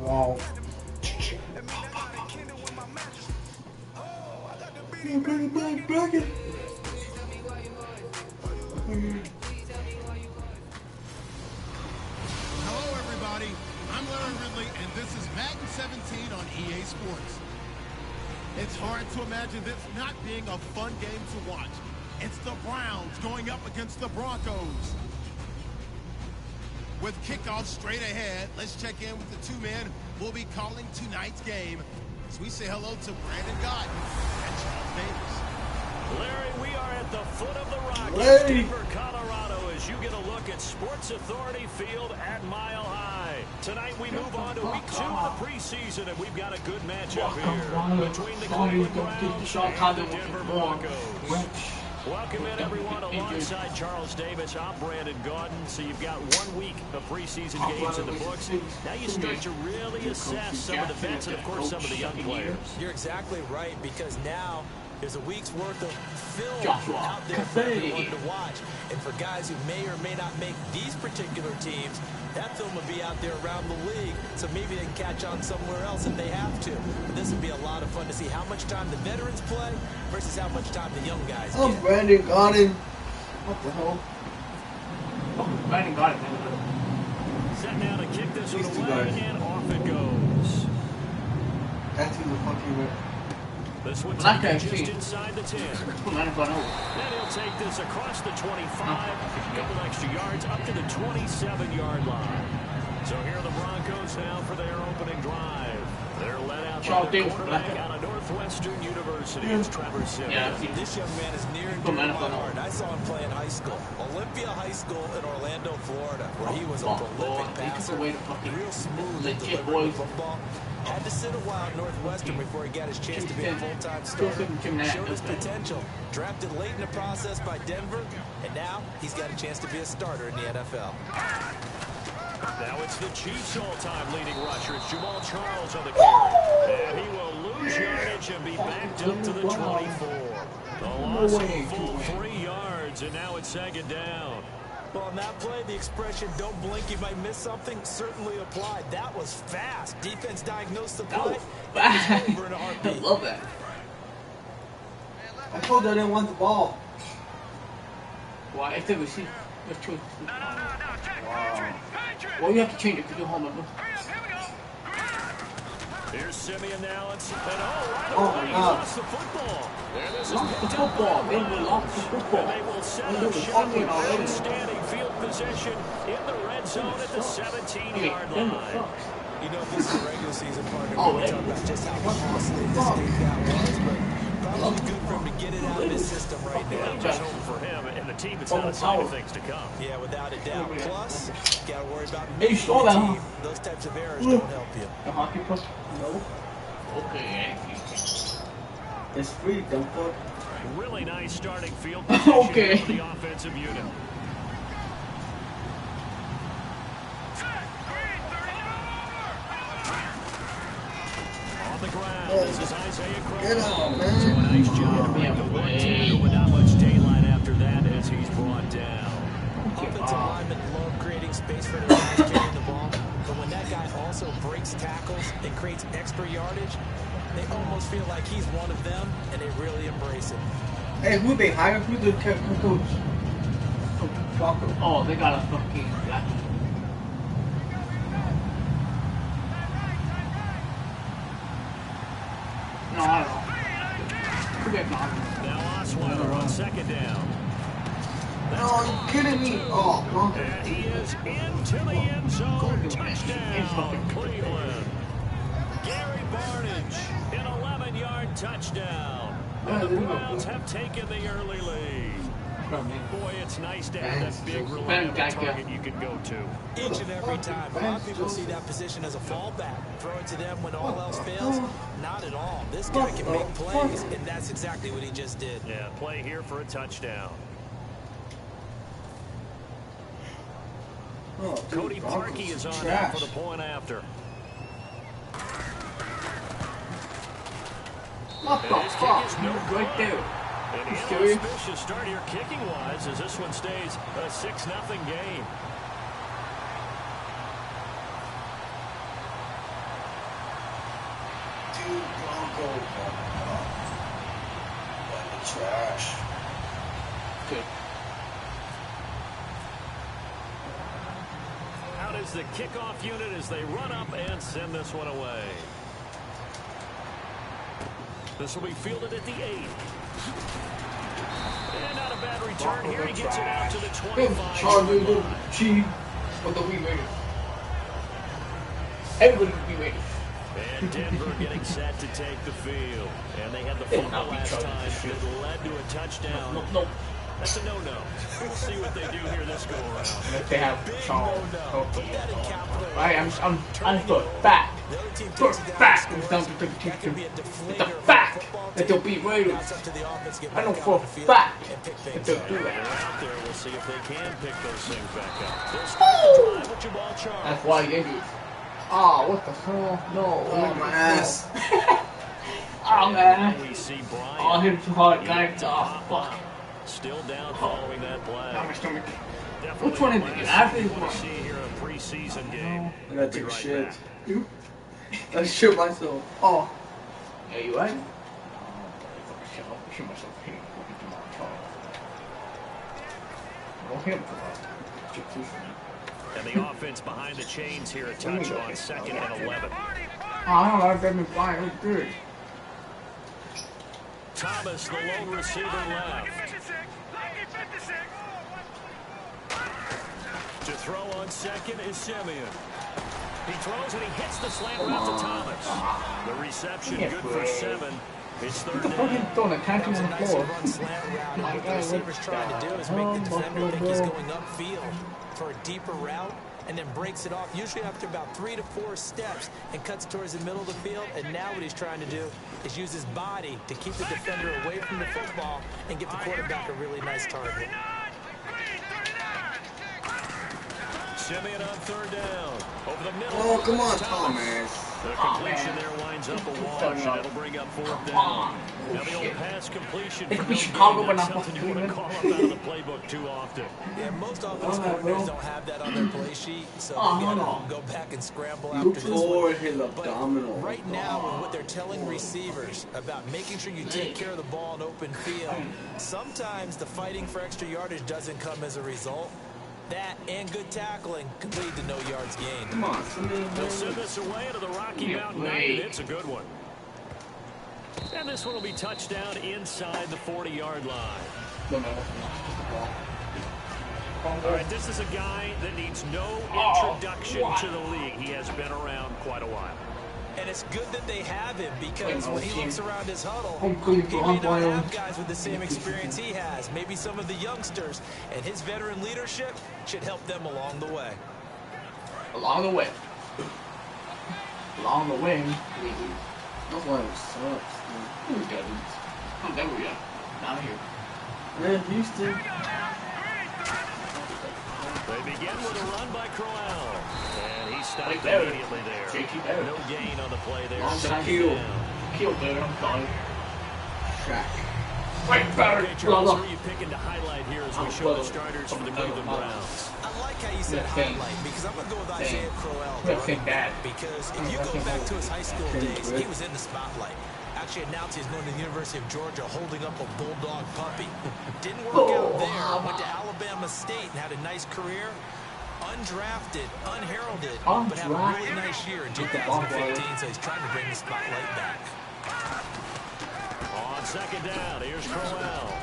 Wow. Bracket. Hello, everybody. I'm Larry Ridley, and this is Madden 17 on EA Sports. It's hard to imagine this not being a fun game to watch. It's the Browns going up against the Broncos. With kickoff straight ahead, let's check in with the two men who will be calling tonight's game as we say hello to Brandon Gott and Charles Davis. Larry, we are at the foot of the Rockies, Denver, Colorado, as you get a look at Sports Authority Field at Mile High. Tonight we move on to week 2 of the preseason, and we've got a good matchup here between the Cleveland Browns and the Denver Broncos. Welcome in, everyone, alongside Charles Davis. I'm Brandon Gaudin. So you've got 1 week of preseason games in the books. Now you start to really assess some of the vets and, of course, some of the young players. You're exactly right, because now there's a week's worth of film out there for everyone to watch. And for guys who may or may not make these particular teams, that film will be out there around the league, so maybe they can catch on somewhere else if they have to. But this would be a lot of fun to see how much time the veterans play versus how much time the young guys get. Oh, Brandon Gaudin. What the hell? Oh, Brandon Gaudin. Set now to kick this one away, and off it goes. That's who the fucking This one's just inside the 10. Then he'll take this across the 25, a couple extra yards, up to the 27-yard line. So here are the Broncos now for their opening drive. They're led out by their quarterback out of Northwestern University. It's Trevor Simmons. Yeah, this young man is near and dear to my heart. I saw him play in high school. Olympia High School in Orlando, Florida, where he was a prolific passer. Real smooth at delivering the football. Had to sit a while at Northwestern before he got his chance to be a full-time starter. Showed his potential. Drafted late in the process by Denver, and now he's got a chance to be a starter in the NFL. Now it's the Chiefs' all-time leading rusher. It's Jamal Charles on the carry. And he will lose yardage and be backed up to the 24. A loss of a full 3 yards, and now it's second down. Well, on that play, the expression, don't blink, you might miss something, certainly applied. That was fast. Defense diagnosed the play. I Over in a heartbeat. love that. I told you I didn't want the ball. Why? I think we see the choice. Wow. Well, you have to change it because you're home, remember? Here's Simeon now, and right Oh, away, he God. lost the football. There, this is Lost the picked up football. by They will lost the football. And they will set And up they were shop fucking with already. outstanding field position in the red zone at the 17-yard line. You know, this is a regular season partner. Oh, We're talking about just how costly this game that was, but probably good for him to get it out of his system right now. Just home for him and the team. It's not a sign of things to come. Yeah, without a doubt. Plus, got to worry about Hey, you making saw the that, team. Those types of errors don't help you. The hockey puck? No. Okay. It's free, don't fuck. Really nice starting field position Okay. for the offensive unit. On the ground, this is Isaiah Crowell. Get on, So a man. nice job running the 1-2, but not much daylight after that as he's brought down. Offensive linemen love creating space for their guys carrying the ball, but when that guy also breaks tackles and creates extra yardage, they almost feel like he's one of them, and they really embrace it. Hey, who they hired? Who's the coach? Oh, they got a fucking black. No, I don't know. Forget not. Now Osweiler on second down. Oh, you kidding me? Oh, come And he is into the end zone. Touchdown, Cleveland. Gary Barnidge, an 11-yard touchdown. And the Browns have taken the early lead. Boy, it's nice to have that big reliable target you can go to. Each and every time. A lot of people see that position as a fallback. Throw it to them when all else fails. Not at all. This guy can make plays, and that's exactly what he just did. Yeah, play here for a touchdown. Oh, dude, Cody Broncos Parkey is on trash. now for the point after. What the fuck? You right there. And You an serious? auspicious start here kicking-wise as this one stays a 6-0 game. Trash. Good. Out is the kickoff unit as they run up and send this one away. This will be fielded at the 8. And not a bad return here. He gets it out to the 25. Chief with the wee Raiders. Everybody would be Raiders. And Denver getting set to take the field. And they had the fumble last time that led to a touchdown. No. That's a no-no. We'll see what they do here this go-around. If they have Charles. I'm for a fact. For a fact. It's a fact that they'll beat Raiders. I know for a fact that they'll do that. Out there, we'll see if they can pick those things back up. They'll start the drive with Jamal Charles. That's why they do. Oh, what the hell? No. Oh, my ass. Oh, man. We see Bryant. Oh, hit him too hard, guys. Oh, fuck. Still down following that play. Down my stomach. Definitely Which one is it? I think want to see here a preseason game. I gotta take a Right shit. back. I shit myself. Oh. Yeah, you right? Shit myself. Don't hit him too hard. And the offense behind the chains here, a touch on 2nd and 11. I don't know, I've been flying. It was good. Thomas, the lone receiver left. To throw on 2nd is Simeon. He throws and he hits the slant route to Thomas. The reception good for 7. It's 3rd down. Throwing a tantrum on the floor. Run slant route. What the receiver's trying to do is make the defender think he's going upfield for a deeper route, and then breaks it off, usually after about 3 to 4 steps, and cuts towards the middle of the field. And now what he's trying to do is use his body to keep the defender away from the football and get the quarterback a really nice target. Simeon on 3rd down. Over the middle. Oh, come on, Thomas. The completion there winds up a wash, and it'll bring up 4th down. Now the old pass completion for no Chicago, gain. but That's not something you want to call up out of the playbook too often. Yeah, most offensive coordinators don't have that on their play sheet, so they got to go back and scramble after this one. His abdominal. But right now, with what they're telling receivers about making sure you take care of the ball in open field, sometimes the fighting for extra yardage doesn't come as a result. That and good tackling could lead to no yards gained. Come on, They'll send this away to the Rocky Mountain Night, and it's a good one. And this one will be touchdown inside the 40-yard line. All right, this is a guy that needs no introduction to the league. He has been around quite a while. And it's good that they have him, because when he looks around his huddle, I'm he may not going have guys with the same experience he has. Maybe some of the youngsters, and his veteran leadership should help them along the way. Along the way. Along the way. That's why it sucks. Who doesn't? I'm Denver, yeah. Not here. Man, Houston. They begin with a run by Crowell. And he stopped Like there. immediately there. JT No gain on the play there. Long Second kill. down. Killed there, I'm sorry. Shaq. Right, better. Okay, Charles, who are you picking to highlight here as we show the starters for the Cleveland Browns? I like how you said highlight, because I'm going to go with Isaiah Crowell. Because if you go back to his high school days, he was in the spotlight. Actually announced he's going to the University of Georgia holding up a bulldog puppy. Didn't work out there. Went to Alabama State and had a nice career. Undrafted, unheralded, but had a really nice year in 2015, so he's trying to bring the spotlight back. On second down, here's Crowell.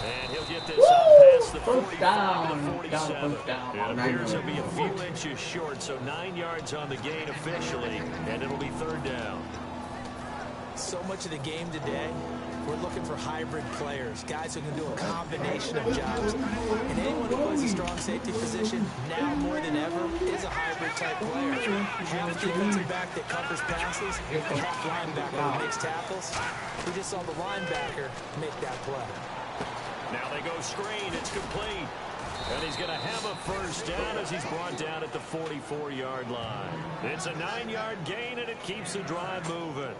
And he'll get this up past the 45 to the 47. It appears he'll be a few inches short, so 9 yards on the gain officially, and it'll be 3rd down. So much of the game today, we're looking for hybrid players, guys who can do a combination of jobs. And anyone who plays a strong safety position, now more than ever, is a hybrid-type player. Half defensive back that covers passes, and half linebacker who makes tackles. We just saw the linebacker make that play. Now they go screen. It's complete. And he's going to have a 1st down as he's brought down at the 44-yard line. It's a 9-yard gain, and it keeps the drive moving.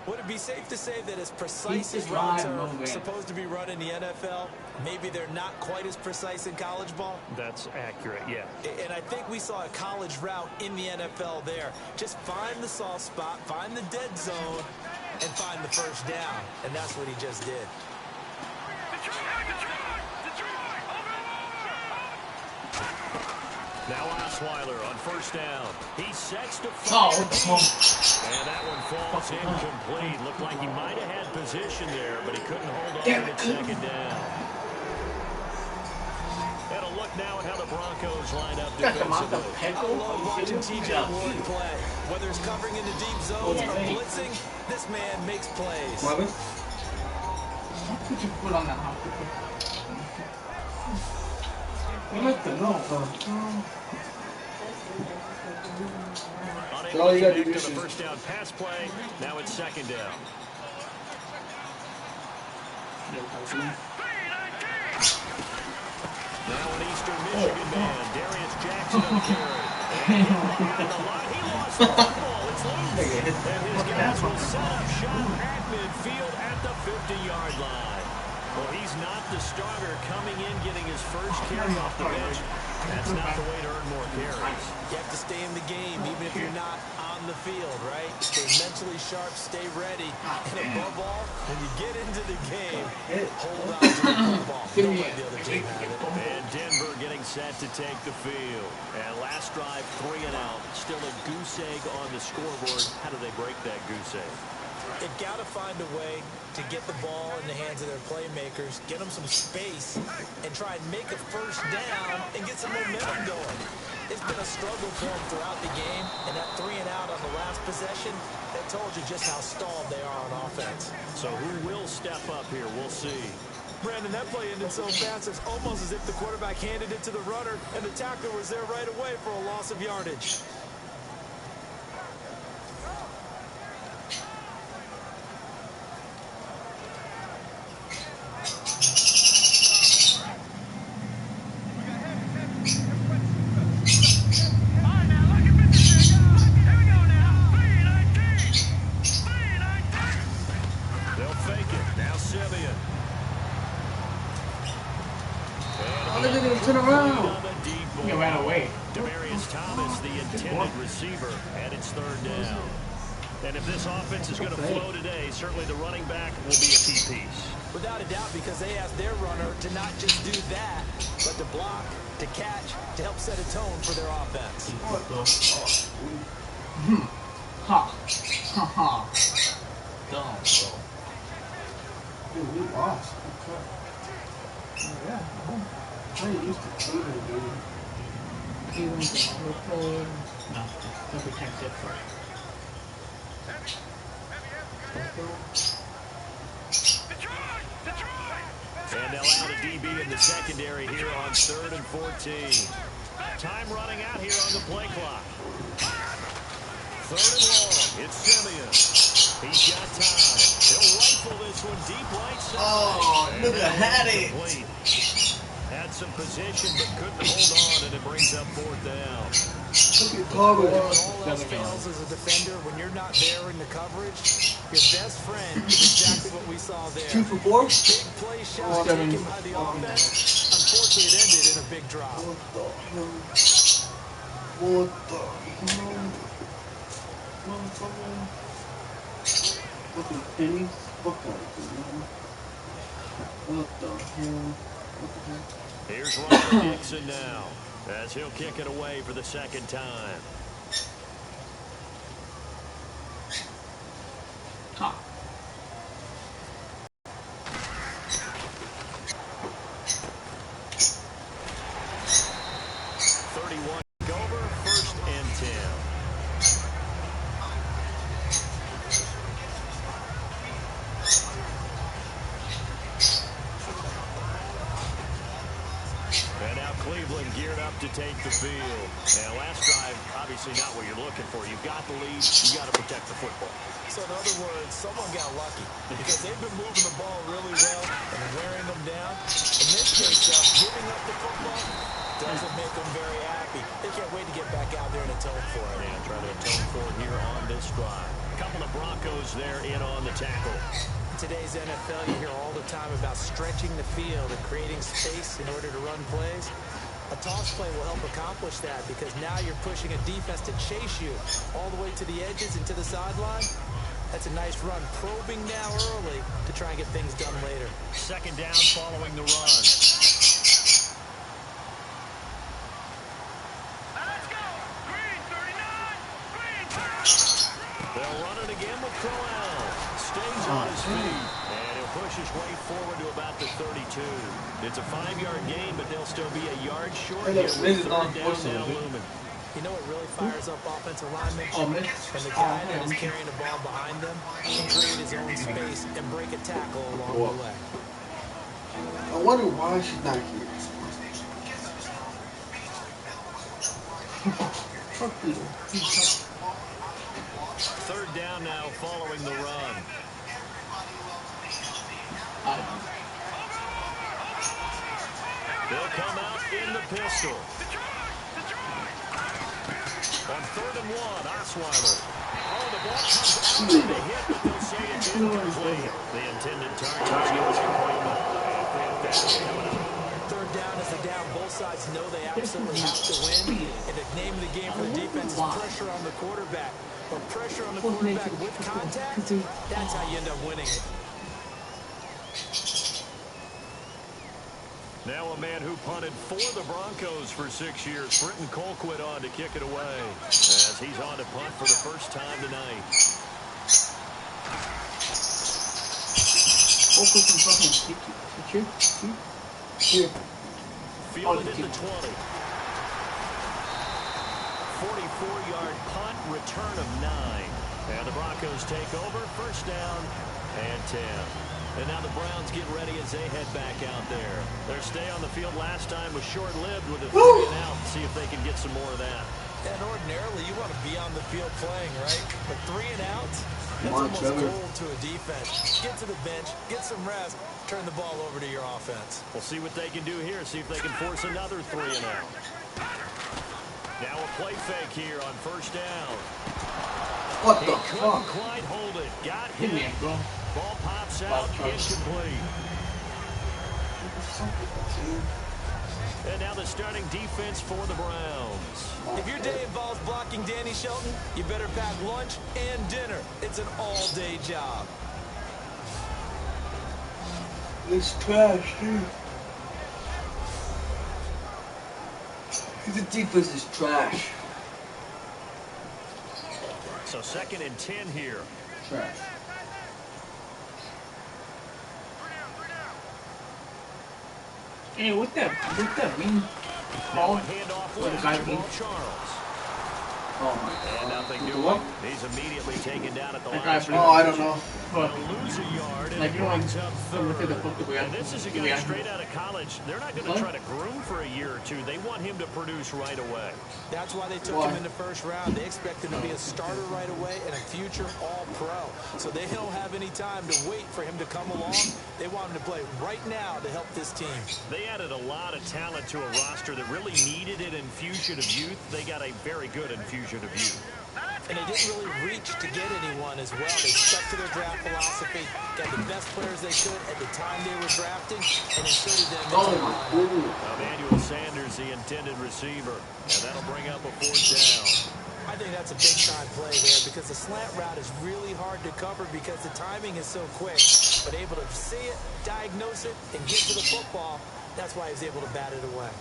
Would it be safe to say that as precise as routes are supposed to be run in the NFL, maybe they're not quite as precise in college ball? That's accurate, yeah. And I think we saw a college route in the NFL there. Just find the soft spot, find the dead zone, and find the first down. And that's what he just did. Now Osweiler on first down. He sets to fire. And that one falls incomplete. Looked like he might have had position there, but he couldn't hold on to it second down. And a look now at how the Broncos line up defensively. I love watching TJ Ward play. Whether it's covering in the deep zones or blitzing, this man makes plays. Put your foot on that hop. I like to know. Unable to connect to the first down pass play. Now it's second down. Now an Eastern Michigan man, Darius Jackson on carry. And he lost the football. It's loose. And his guys will set up shop at midfield at the 50-yard line. Well, he's not the starter coming in, getting his first carry off the bench. That's not the way to earn more carries. You have to stay in the game, even if you're not on the field, right? Stay mentally sharp, stay ready. And above all, when you get into the game, hold on to the football. Don't let the other team have it. And Denver getting set to take the field. And last drive, 3 and out. Still a goose egg on the scoreboard. How do they break that goose egg? They've got to find a way to get the ball in the hands of their playmakers, get them some space, and try and make a first down and get some momentum going. It's been a struggle for them throughout the game, and that 3 and out on the last possession, that told you just how stalled they are on offense. So who will step up here? We'll see. Brandon, that play ended so fast, it's almost as if the quarterback handed it to the runner, and the tackler was there right away for a loss of yardage. Turn around. He ran away. Demarius Thomas, the intended receiver, and it's third down. And if this offense is going to flow today, certainly the running back will be a key piece. Without a doubt, because they asked their runner to not just do that, but to block, to catch, to help set a tone for their offense. What the fuck? Ha. Ha. Dumb, bro. Dude, we lost. Yeah. I used to Cleveland, dude. Cleveland, no, they'll protect it for And they'll add a DB in the secondary here on 3rd and 14. Time running out here on the play clock. 3rd and long. It's Simeon. He's got time. He'll rifle this one deep right side. Oh, look at had it. Had some position, but couldn't hold on, and it brings up 4th down. Look at Carver. When all else fails as a defender, when you're not there in the coverage, your best friend is exactly what we saw there. 2 for 4? Big play shot taken by the offense. Unfortunately, it ended in a big drop. What the hell? What the hell? Motherfucker. Fucking pennies. Fuck that. What the hell? What the hell? Here's Ryan Dixon now, as he'll kick it away for the second time. Huh. Over, 1st and 10. And now Cleveland geared up to take the field. And last drive, obviously not what you're looking for. You've got the lead. You've got to protect the football. So in other words, someone got lucky because they've been moving the ball really well and wearing them down. In this case, giving up the football doesn't make them very happy. They can't wait to get back out there and atone for it. And try to atone for it here on this drive. A couple of the Broncos there in on the tackle. In today's NFL, you hear all the time about stretching the field and creating space in order to run plays. A toss play will help accomplish that because now you're pushing a defense to chase you all the way to the edges and to the sideline. That's a nice run, probing now early to try and get things done later. Second down following the run. Let's go. Green 39. They'll run it again with Crowell. Stays on his feet. And he'll push his way forward to about the 32. It's a 5-yard gain, but they'll still be a yard short here with third down now looming. You know what really fires up offensive linemen? When the guy that is carrying the ball behind them can create his own space and break a tackle along the way. I wonder why she's not here. Third down now following the run. They'll come out in the pistol. On 3rd and 1, Osweiler. Oh, the ball comes out with a hit, but they'll say it's incomplete. The intended target was Yoshi Coleman. Third down is the down. Both sides know they absolutely have to win. And the name of the game for the defense is pressure on the quarterback. But pressure on the quarterback with contact, that's how you end up winning it. Now a man who punted for the Broncos for 6 years, Britton Colquitt on to kick it away as he's on to punt for the first time tonight. Fielded at the 20. 44-yard punt, return of 9. And the Broncos take over, first down and 10. And now the Browns get ready as they head back out there. Their stay on the field last time was short-lived with a 3 and out. See if they can get some more of that. And ordinarily, you want to be on the field playing, right? But 3 and out, that's almost gold to a defense. Get to the bench, get some rest, turn the ball over to your offense. We'll see what they can do here. See if they can force another 3 and out. Now a play fake here on first down. What the fuck? He couldn't fuck? quite hold it. Got hit. Ball pops out, incomplete. And now the starting defense for the Browns. If your day involves blocking Danny Shelton, you better pack lunch and dinner. It's an all-day job. It's trash, dude. The defense is trash. So 2nd and 10 here. Trash. Hey, what's that mean? Now a handoff left to Paul Charles. Oh my And god. nothing doing. He's immediately taken down at the line. Oh, I don't know. They'll lose a yard and Like, you know, brings up third. and And this is a guy straight out of college. They're not going to try to groom for a year or two. They want him to produce right away. That's why they took him in the first round. They expect him to be a starter right away and a future all-pro. So they don't have any time to wait for him to come along. They want him to play right now to help this team. They added a lot of talent to a roster that really needed an infusion of youth. They got a very good infusion of youth. And they didn't really reach to get anyone as well. They stuck to their draft philosophy, got the best players they could at the time they were drafting, and inserted them into the lineup. Emmanuel Sanders, the intended receiver, and that'll bring up a 4th down. I think that's a big-time play there because the slant route is really hard to cover because the timing is so quick. But able to see it, diagnose it, and get to the football, that's why he's able to bat it away.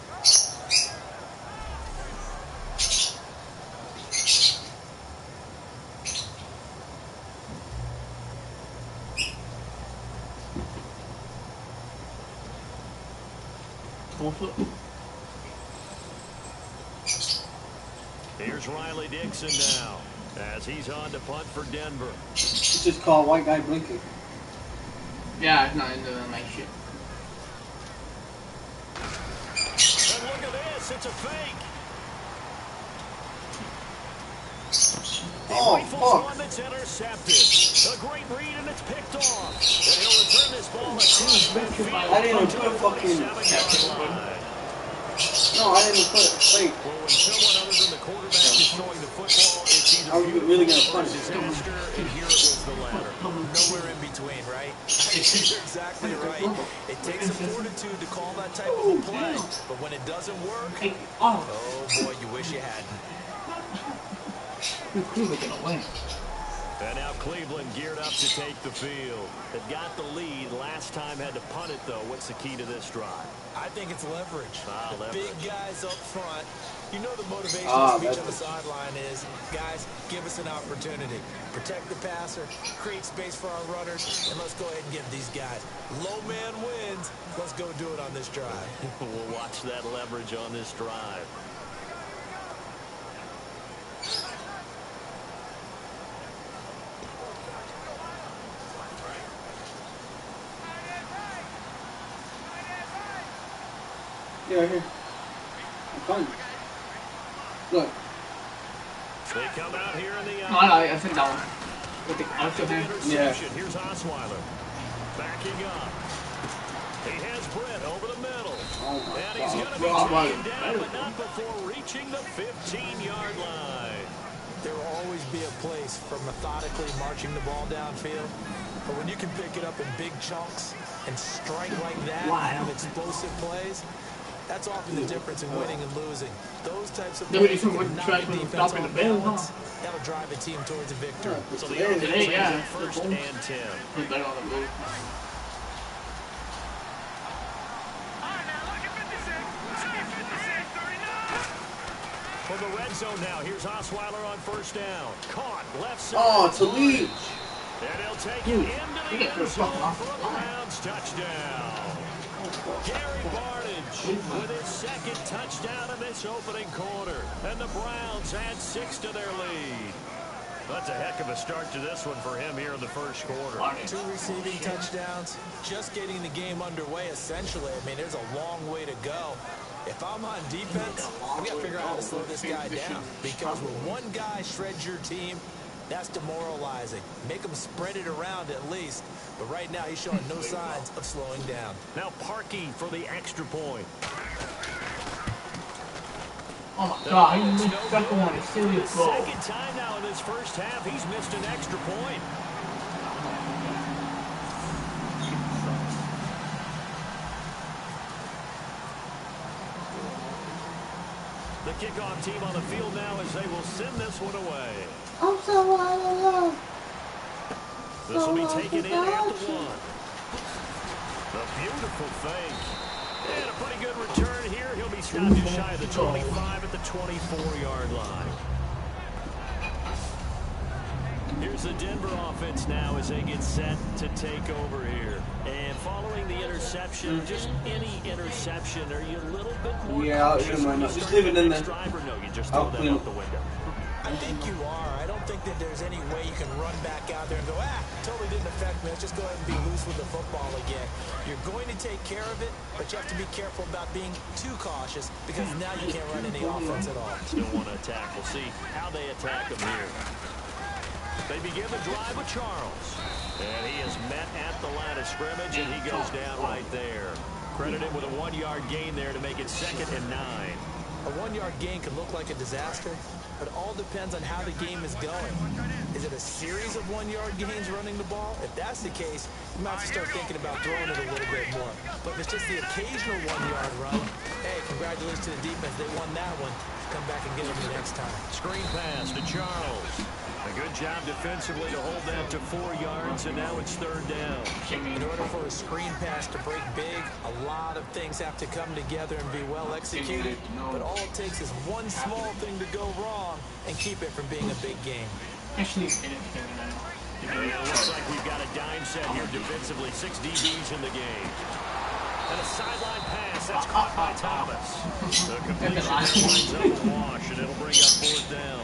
Here's Riley Dixon now, as he's on to punt for Denver. It's just called white guy blinking. Yeah, it's not into the night shit. And look at this, it's a fake. Oh, fuck. One that's intercepted. A great read, and it's picked off. And he'll return this ball at 2 midfield. I didn't even put a fucking... No, I didn't even put it. Wait. Well, when someone other than the quarterback is throwing the football, it's I was really gonna punch disaster, and here it was the latter. Nowhere in between, right? You're exactly right. It takes some fortitude to call that type of a play, but when it doesn't work, oh boy, you wish you hadn't. Cleveland gonna win. And now Cleveland geared up to take the field. They've got the lead. Last time had to punt it, though. What's the key to this drive? I think it's leverage. The big guys up front. You know the motivation Ah, speech on the sideline is, guys, give us an opportunity. Protect the passer, create space for our runners, and let's go ahead and give these guys. Low man wins. Let's go do it on this drive. We'll watch that leverage on this drive. Yeah, right here. I'm fine. Look. They come out here in the No, I think that one. With the hand. Yeah. Here's Osweiler. Backing up. He has Brett over the middle. Oh my And he's going to be taken down, but not before reaching the 15-yard line. There will always be a place for methodically marching the ball downfield. But when you can pick it up in big chunks and strike like that with explosive plays, that's often the difference in winning and losing. Those types of plays can knock the defense off balance. That'll drive a team towards a victory. So the offense is first and 10. For the red zone now, here's Osweiler on first down. Caught left side. Oh, it's a lead. And he'll take it into the end zone for a Browns touchdown. Gary Barnidge with his second touchdown in this opening quarter. And the Browns add 6 to their lead. That's a heck of a start to this one for him here in the first quarter. 2 receiving touchdowns, just getting the game underway essentially. I mean, there's a long way to go. If I'm on defense, I've got to figure out how to slow this guy down. Because when one guy shreds your team, that's demoralizing. Make him spread it around at least. But right now, he's showing no signs of slowing down. Now Parkey for the extra point. Oh my God, he missed the second one. It's serious goal. Second time now in this first half, he's missed an extra point. The kickoff team on the field now as they will send this one away. I'm so wild. This will be taken in at the 1. A beautiful fake. And a pretty good return here. He'll be stopped just shy of the 25 at the 24-yard line. Here's the Denver offense now as they get set to take over here. And following the interception, just any interception, are you a little bit more cautious when you just leave it in there. drive, or no, you just throw that out the window? I think you are. I don't think that there's any way you can run back out there and go, totally didn't affect me. Let's just go ahead and be loose with the football again. You're going to take care of it, but you have to be careful about being too cautious because now you can't run any offense at all. Still want to attack. We'll see how they attack him here. They begin the drive with Charles. And he is met at the line of scrimmage, and he goes down right there. Credited with a 1-yard gain there to make it 2nd and 9. A 1-yard gain can look like a disaster, but it all depends on how the game is going. Is it a series of 1-yard gains running the ball? If that's the case, you might have to start thinking about throwing it a little bit more. But if it's just the occasional 1-yard run, hey, congratulations to the defense. They won that one. Come back and get them the next time. Screen pass to Charles. A good job defensively to hold that to 4 yards, and now it's 3rd down. In order for a screen pass to break big, a lot of things have to come together and be well executed. But all it takes is one small thing to go wrong and keep it from being a big game. Actually, And it looks like we've got a dime set here defensively. 6 DBs in the game. And a sideline pass. That's caught by Thomas. The completion winds up a wash, and it'll bring up 4th down.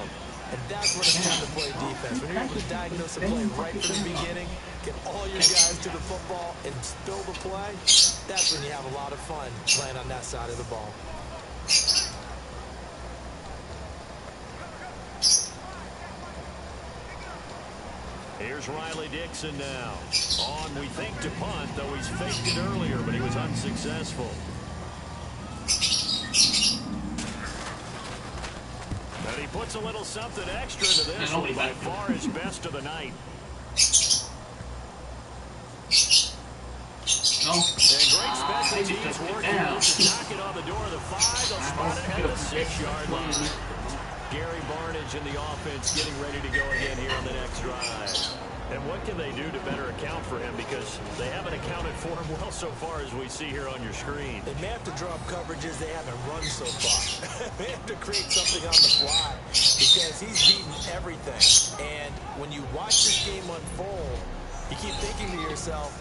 And that's when it's time to play defense. When you're able to diagnose a play right from the beginning, get all your guys to the football and spill the play, that's when you have a lot of fun playing on that side of the ball. Here's Riley Dixon now. On, we think, to punt, though he's faked it earlier, but he was unsuccessful. And he puts a little something extra into this one. By far his best of the night. No. And great special teams work here to knock it on the door of the 5. They'll spot it at the 6-yard line. Gary Barnage in the offense getting ready to go again here on the next drive. And what can they do to better account for him? Because they haven't accounted for him well so far as we see here on your screen. They may have to drop coverages they haven't run so far. They have to create something on the fly because he's beaten everything. And when you watch this game unfold, you keep thinking to yourself,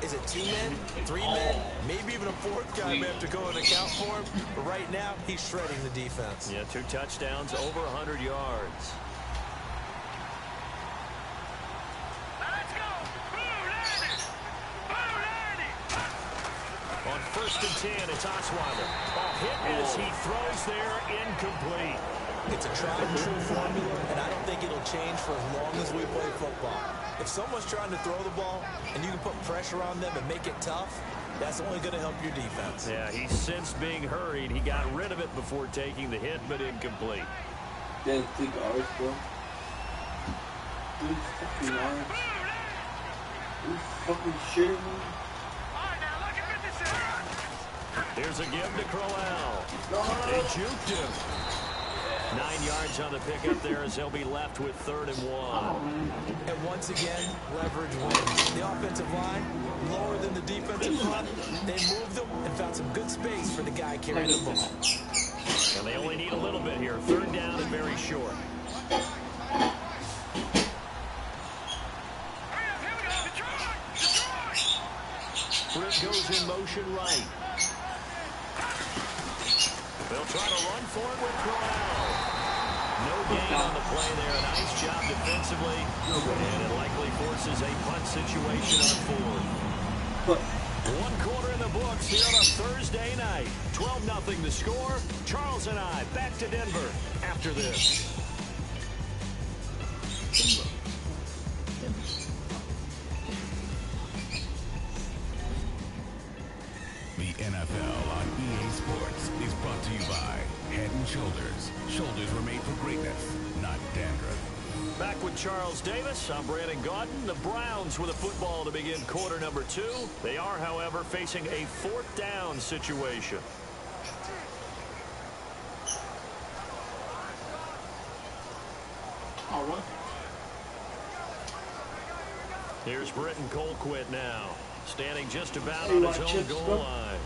is it 2 men, 3 men, maybe even a 4th guy may have to go and account for him. But right now, he's shredding the defense. Yeah, 2 touchdowns, over 100 yards. On 1st and 10, it's Osweiler. Hit as he throws there, incomplete. It's a tried and true formula, and I don't think it'll change for as long as we play football. If someone's trying to throw the ball and you can put pressure on them and make it tough, that's only going to help your defense. Yeah, he's since being hurried. He got rid of it before taking the hit, but incomplete. Then think ours, bro. 3 fucking yards. You fucking shitting me? Here's a give to Crowell. They juked him. 9 yards on the pickup there as he'll be left with 3rd and 1. And once again, leverage wins. The offensive line, lower than the defensive front. They moved them and found some good space for the guy carrying the ball. And they only need a little bit here. 3rd down and very short. Britt goes in motion right. They'll try to run for it with Crowell. No gain on the play there. A nice job defensively. And it likely forces a punt situation on 4th. 1 quarter in the books here on a Thursday night. 12-0 the score. Charles and I back to Denver after this. The NFL on EA Sports is brought to you by Head & Shoulders. Shoulders were made for greatness, not dandruff. Back with Charles Davis. I'm Brandon Gaudin. The Browns with a football to begin quarter number 2. They are, however, facing a 4th down situation. All right. Here's Britton Colquitt now, standing just about on his own goal line.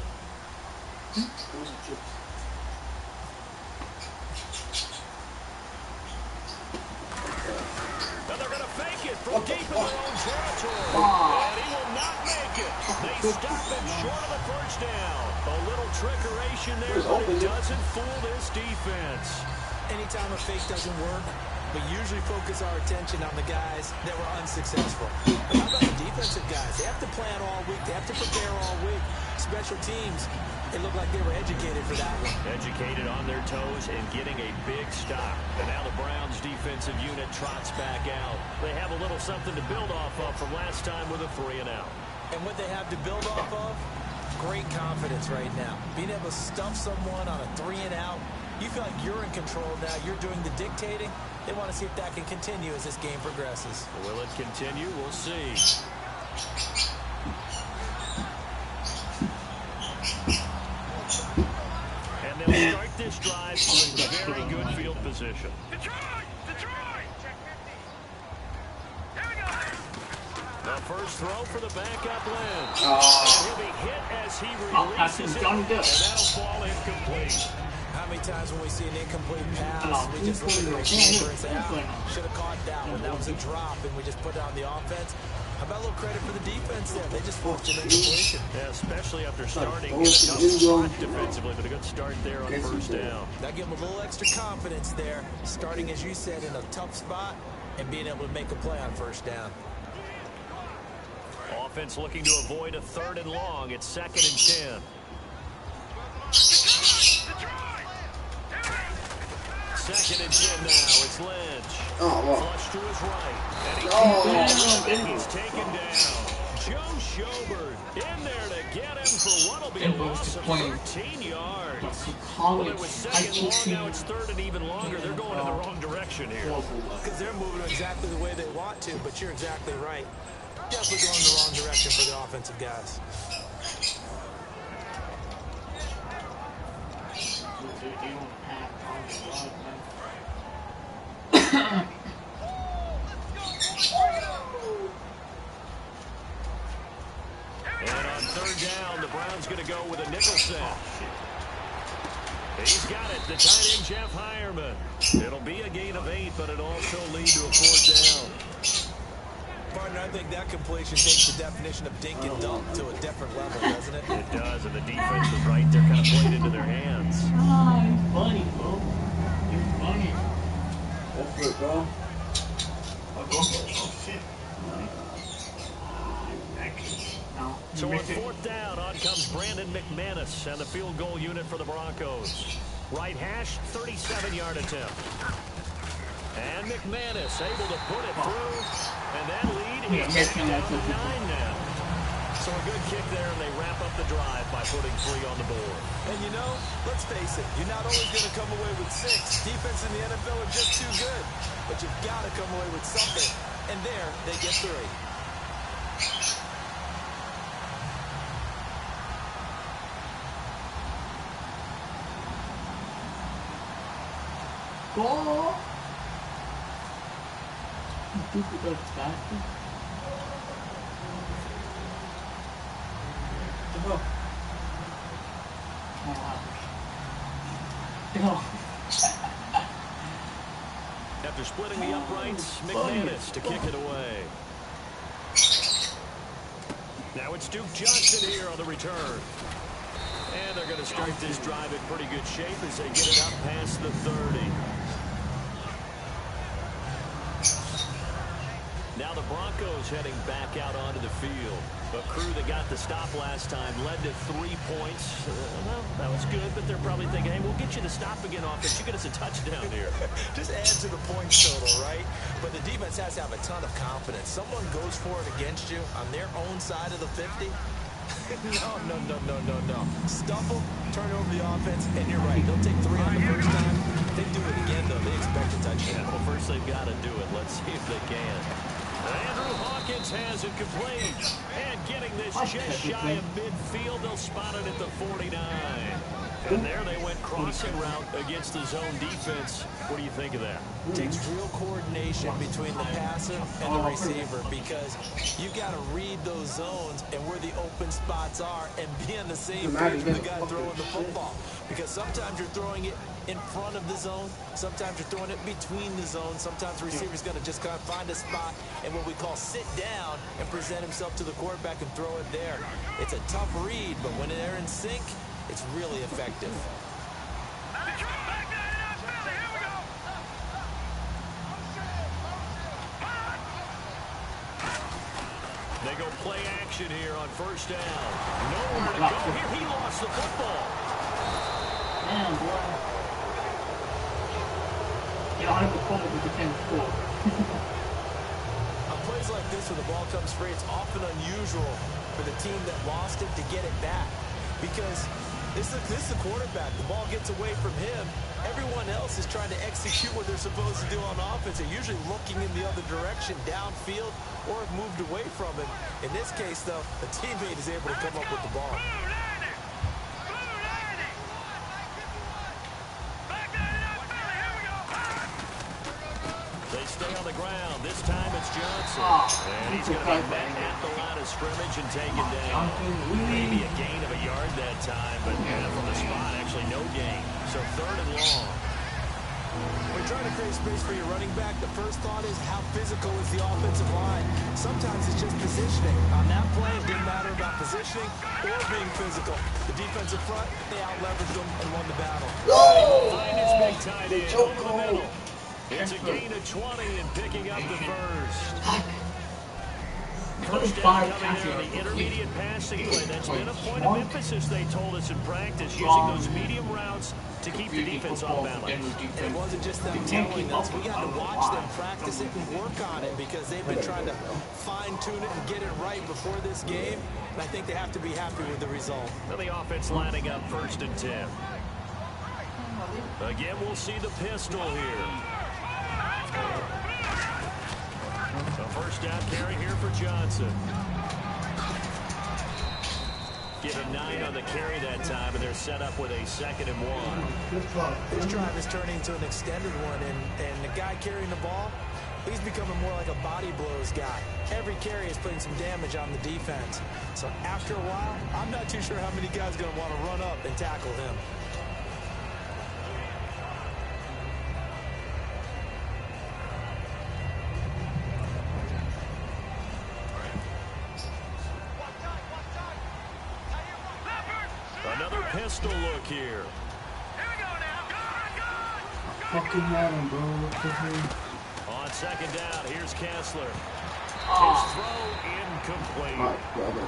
And they're going to fake it from deep in their own territory. And he will not make it. They stop him short of the 1st down. A little trickeration there, but it doesn't fool this defense. Anytime a fake doesn't work, we usually focus our attention on the guys that were unsuccessful. But how about the defensive guys? They have to plan all week. They have to prepare all week. Special teams, it looked like they were educated for that one. Educated on their toes and getting a big stop. And now the Browns defensive unit trots back out. They have a little something to build off of from last time with a 3-and-out. And what they have to build off of, great confidence right now. Being able to stuff someone on a 3-and-out, you feel like you're in control now. You're doing the dictating. They want to see if that can continue as this game progresses. Will it continue? We'll see. And they'll start this drive with very good field position. The first throw for the backup Lynch. He'll be hit as he releases it, and that'll fall incomplete. How many times when we see an incomplete pass, we just look at the receiver and say, should have caught that one. That was a drop, and we just put it on the offense. How about a little credit for the defense there? They just forced an incompletion. Yeah, especially after starting in a tough spot defensively, but a good start there on 1st down. That gave them a little extra confidence there, starting, as you said, in a tough spot and being able to make a play on 1st down. Offense looking to avoid a 3rd and long. It's 2nd and 10. 2nd and 10 now. It's Lynch. Flush to his right. And he's taken down. Joe Schobert in there to get him for what will be a loss of 13 yards. Well, it was second long, now it's third and even longer. They're going in the wrong direction here. Because they're moving exactly the way they want to, but you're exactly right. Definitely going in the wrong direction for the offensive guys. And on third down, the Browns going to go with a nickel set. He's got it, the tight end, Jeff Hireman. It'll be a gain of 8, but it'll also lead to a fourth down. Partner, I think that completion takes the definition of dink and dunk to a different level, doesn't it? It does, and the defense was right there, kind of played into their hands. Ah, you're funny, bro. You're funny. Go for it, bro. Oh, shit. So on fourth down, on comes Brandon McManus and the field goal unit for the Broncos. Right hash, 37-yard attempt. And McManus able to put it through, and that lead is down to 9 now. So a good kick there, and they wrap up the drive by putting 3 on the board. And you know, let's face it, you're not always going to come away with 6. Defense in the NFL are just too good. But you've got to come away with something. And there, they get 3. Go! You think it goes faster? Go. Go. After splitting the uprights, McManus to kick it away. Now it's Duke Johnson here on the return. And they're going to start this drive in pretty good shape as they get it up past the 30. Now the Broncos heading back out onto the field. A crew that got the stop last time led to 3 points. Well, that was good, but they're probably thinking, hey, we'll get you the stop again offense. You get us a touchdown here. Just add to the points total, right? But the defense has to have a ton of confidence. Someone goes for it against you on their own side of the 50. No. Stuff them, turn over the offense, and you're right. They'll take 3 on the first time. If they do it again, though, they expect a touchdown. Well, first they've got to do it. Let's see if they can. Andrew Hawkins has it complete. And getting this just shy of midfield, they'll spot it at the 49. And there they went crossing route against the zone defense. What do you think of that? It takes real coordination between the passer and the receiver because you got to read those zones and where the open spots are and be on the same page with the guy throwing the football. Because sometimes you're throwing it in front of the zone. Sometimes you're throwing it between the zones. Sometimes the receiver's going to just kind of find a spot and what we call sit down and present himself to the quarterback and throw it there. It's a tough read, but when they're in sync, it's really effective. They go play action here on first down. Nowhere to go here. He lost the football. Damn, boy. Yeah, I have the football with the 10-4. On plays like this, when the ball comes free, it's often unusual for the team that lost it to get it back. Because this is the quarterback. The ball gets away from him. Everyone else is trying to execute what they're supposed to do on offense. They're usually looking in the other direction, downfield, or have moved away from it. In this case, though, the teammate is able to come up with the ball. They stay on the ground. This time it's Johnson. And he's going to be back at the line of scrimmage and taken down. Maybe a gain of a yard that time, but from the spot, actually no gain. So third and long. When you're trying to create space for your running back, the first thought is how physical is the offensive line. Sometimes it's just positioning. On that play, it didn't matter about positioning or being physical. The defensive front, they out-leveraged them and won the battle. Find his big tight end over the middle. It's a gain of 20 and picking up the first. first down coming on the intermediate passing play. That's been a point of emphasis, they told us in practice, using those medium routes to keep the defense off balance. And it wasn't just them telling us. We got to watch them practice it and work on it because they've been trying to fine-tune it and get it right before this game. And I think they have to be happy with the result. Well, the offense lining up 1st and 10. Again, we'll see the pistol here. A first down carry here for Johnson. Get a 9 on the carry that time, and they're set up with a 2nd and 1. This drive is turning into an extended one, and the guy carrying the ball, he's becoming more like a body blows guy. Every carry is putting some damage on the defense. So after a while, I'm not too sure how many guys are going to want to run up and tackle him. Another pistol look here. Fucking had him, bro. On 2nd down, here's Kessler. His throw incomplete. My brother.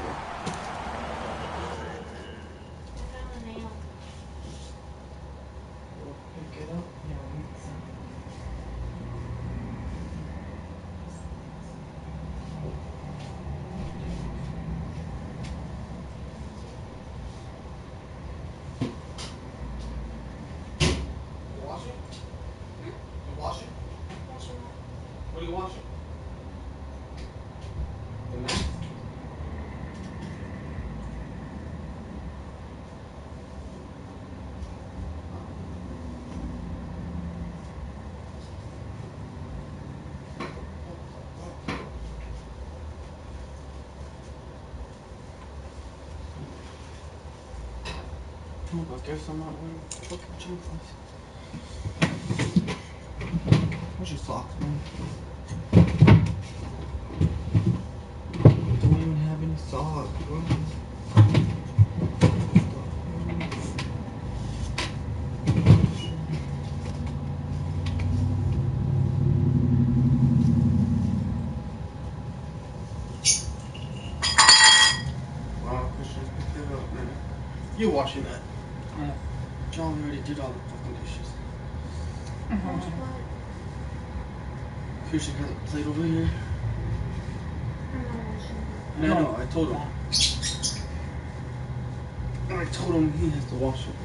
Pick it up. What are you watching? I guess I'm not wearing fucking jeans. Where's your socks, man? Don't even have any socks, bro. Wow, Christian, pick it up, man. You're washing that. Yeah. John already did all the fucking dishes. Christian has a plate over here. No, I told him. I told him he has to wash it.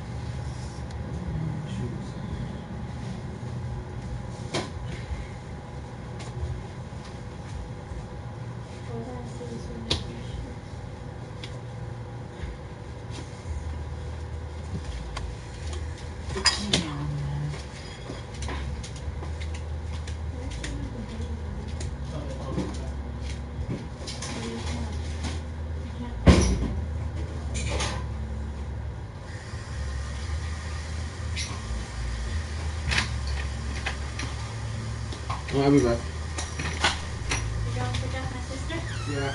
I'll be back. You don't forget my sister? Yeah.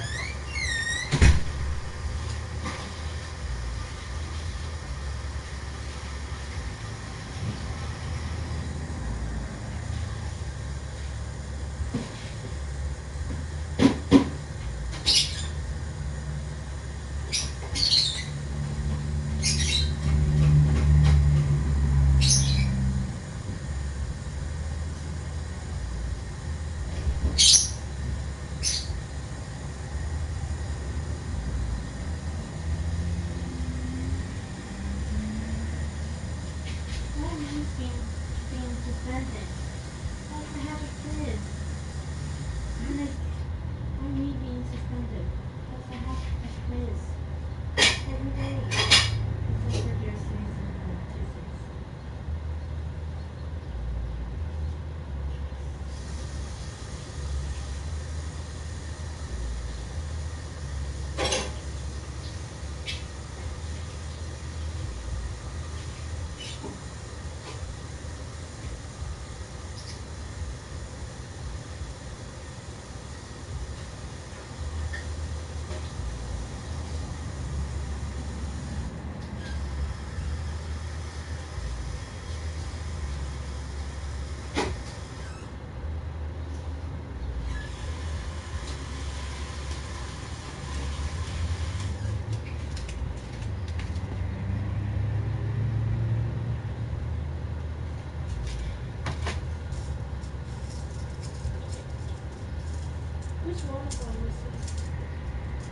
Which waterfall was this?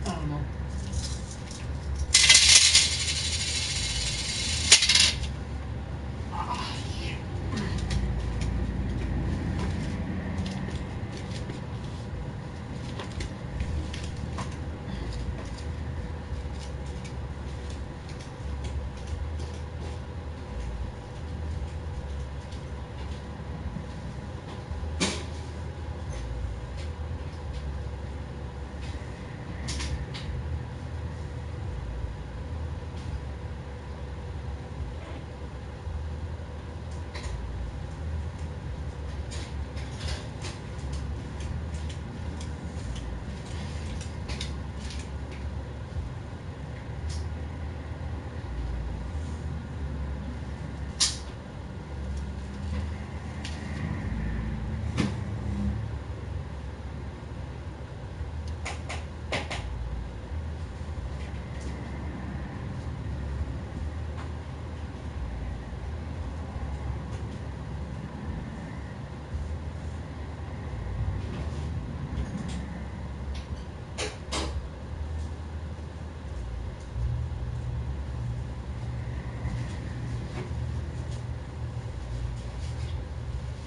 I don't know.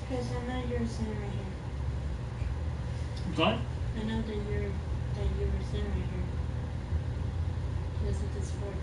Because I know you're sitting right here. What? I know that you were sitting right here. Because of this fork.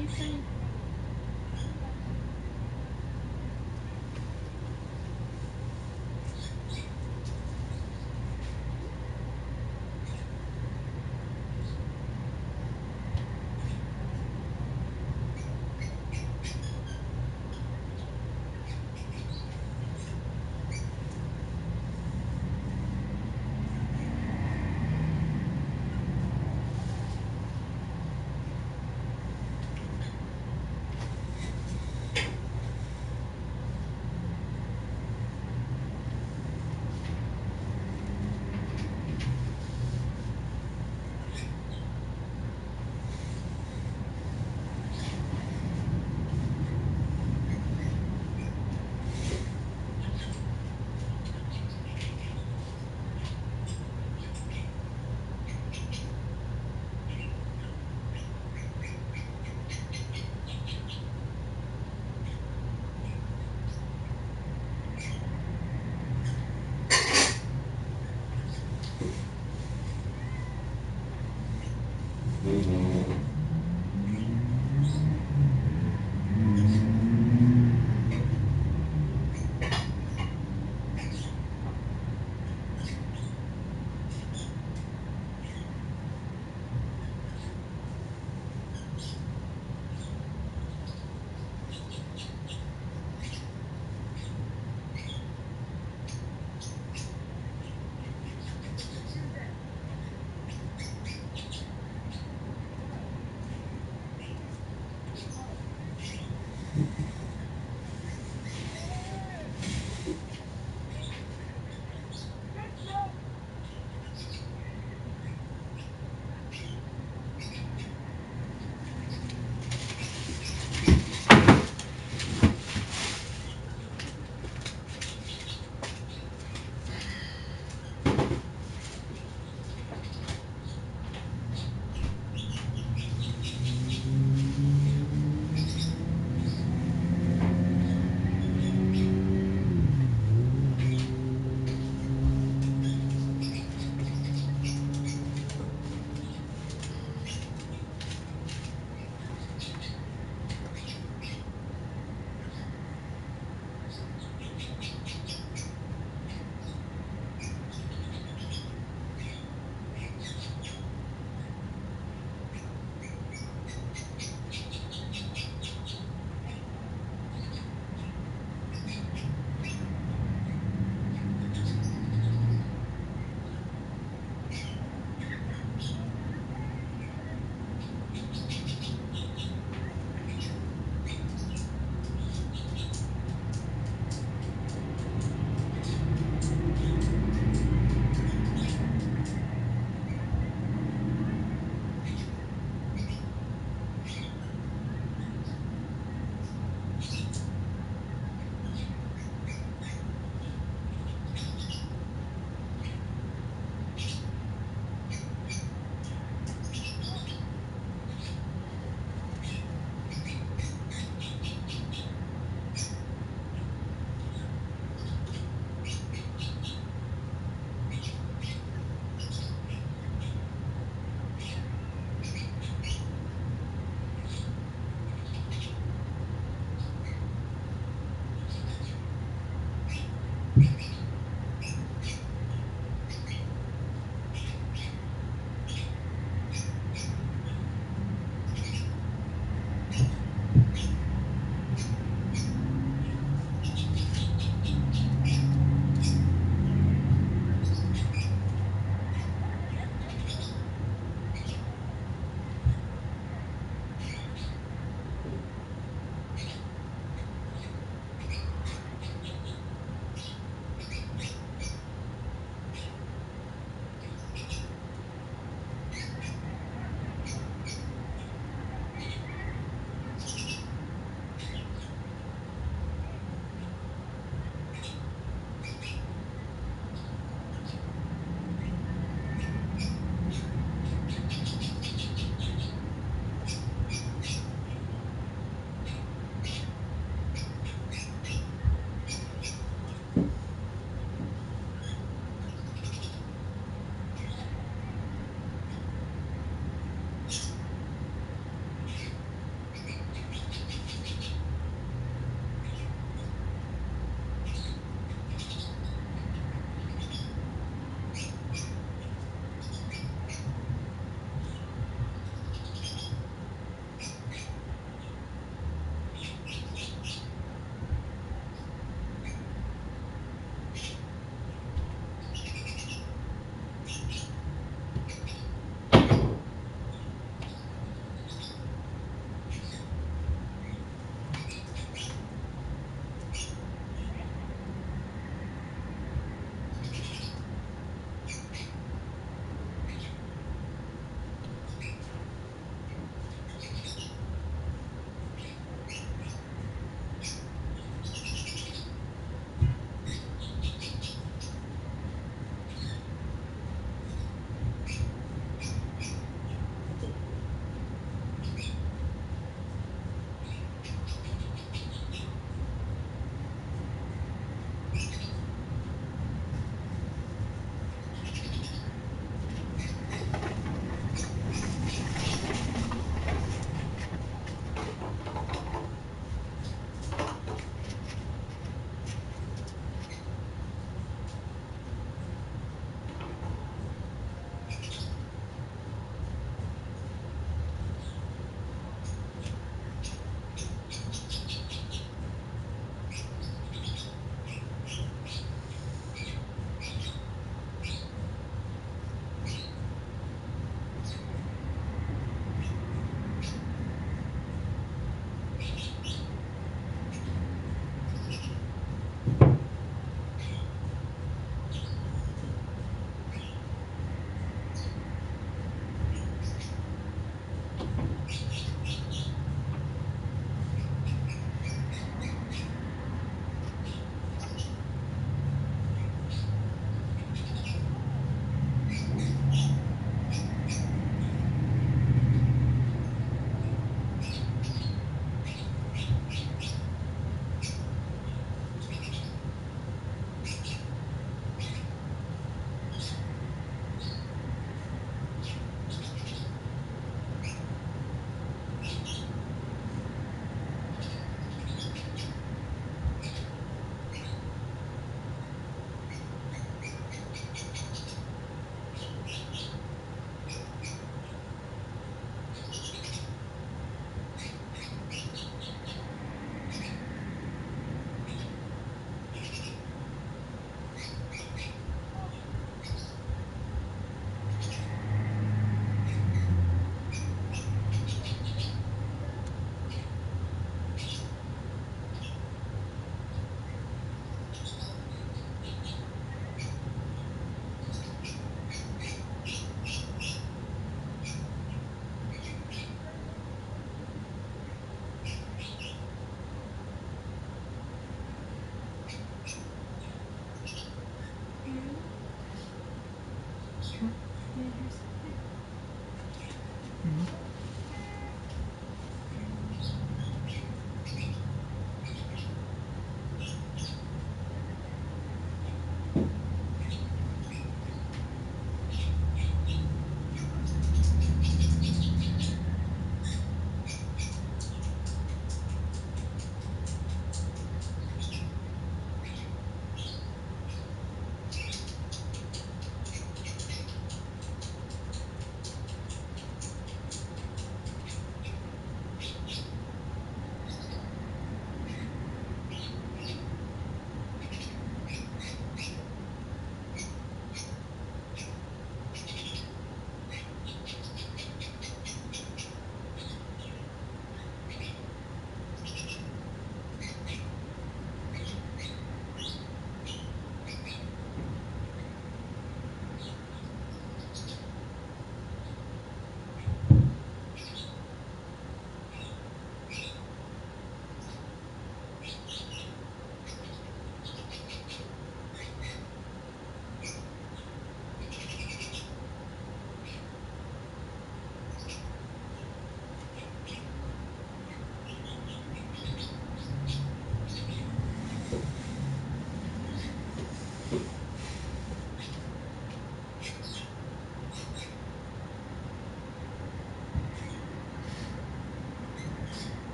you saying?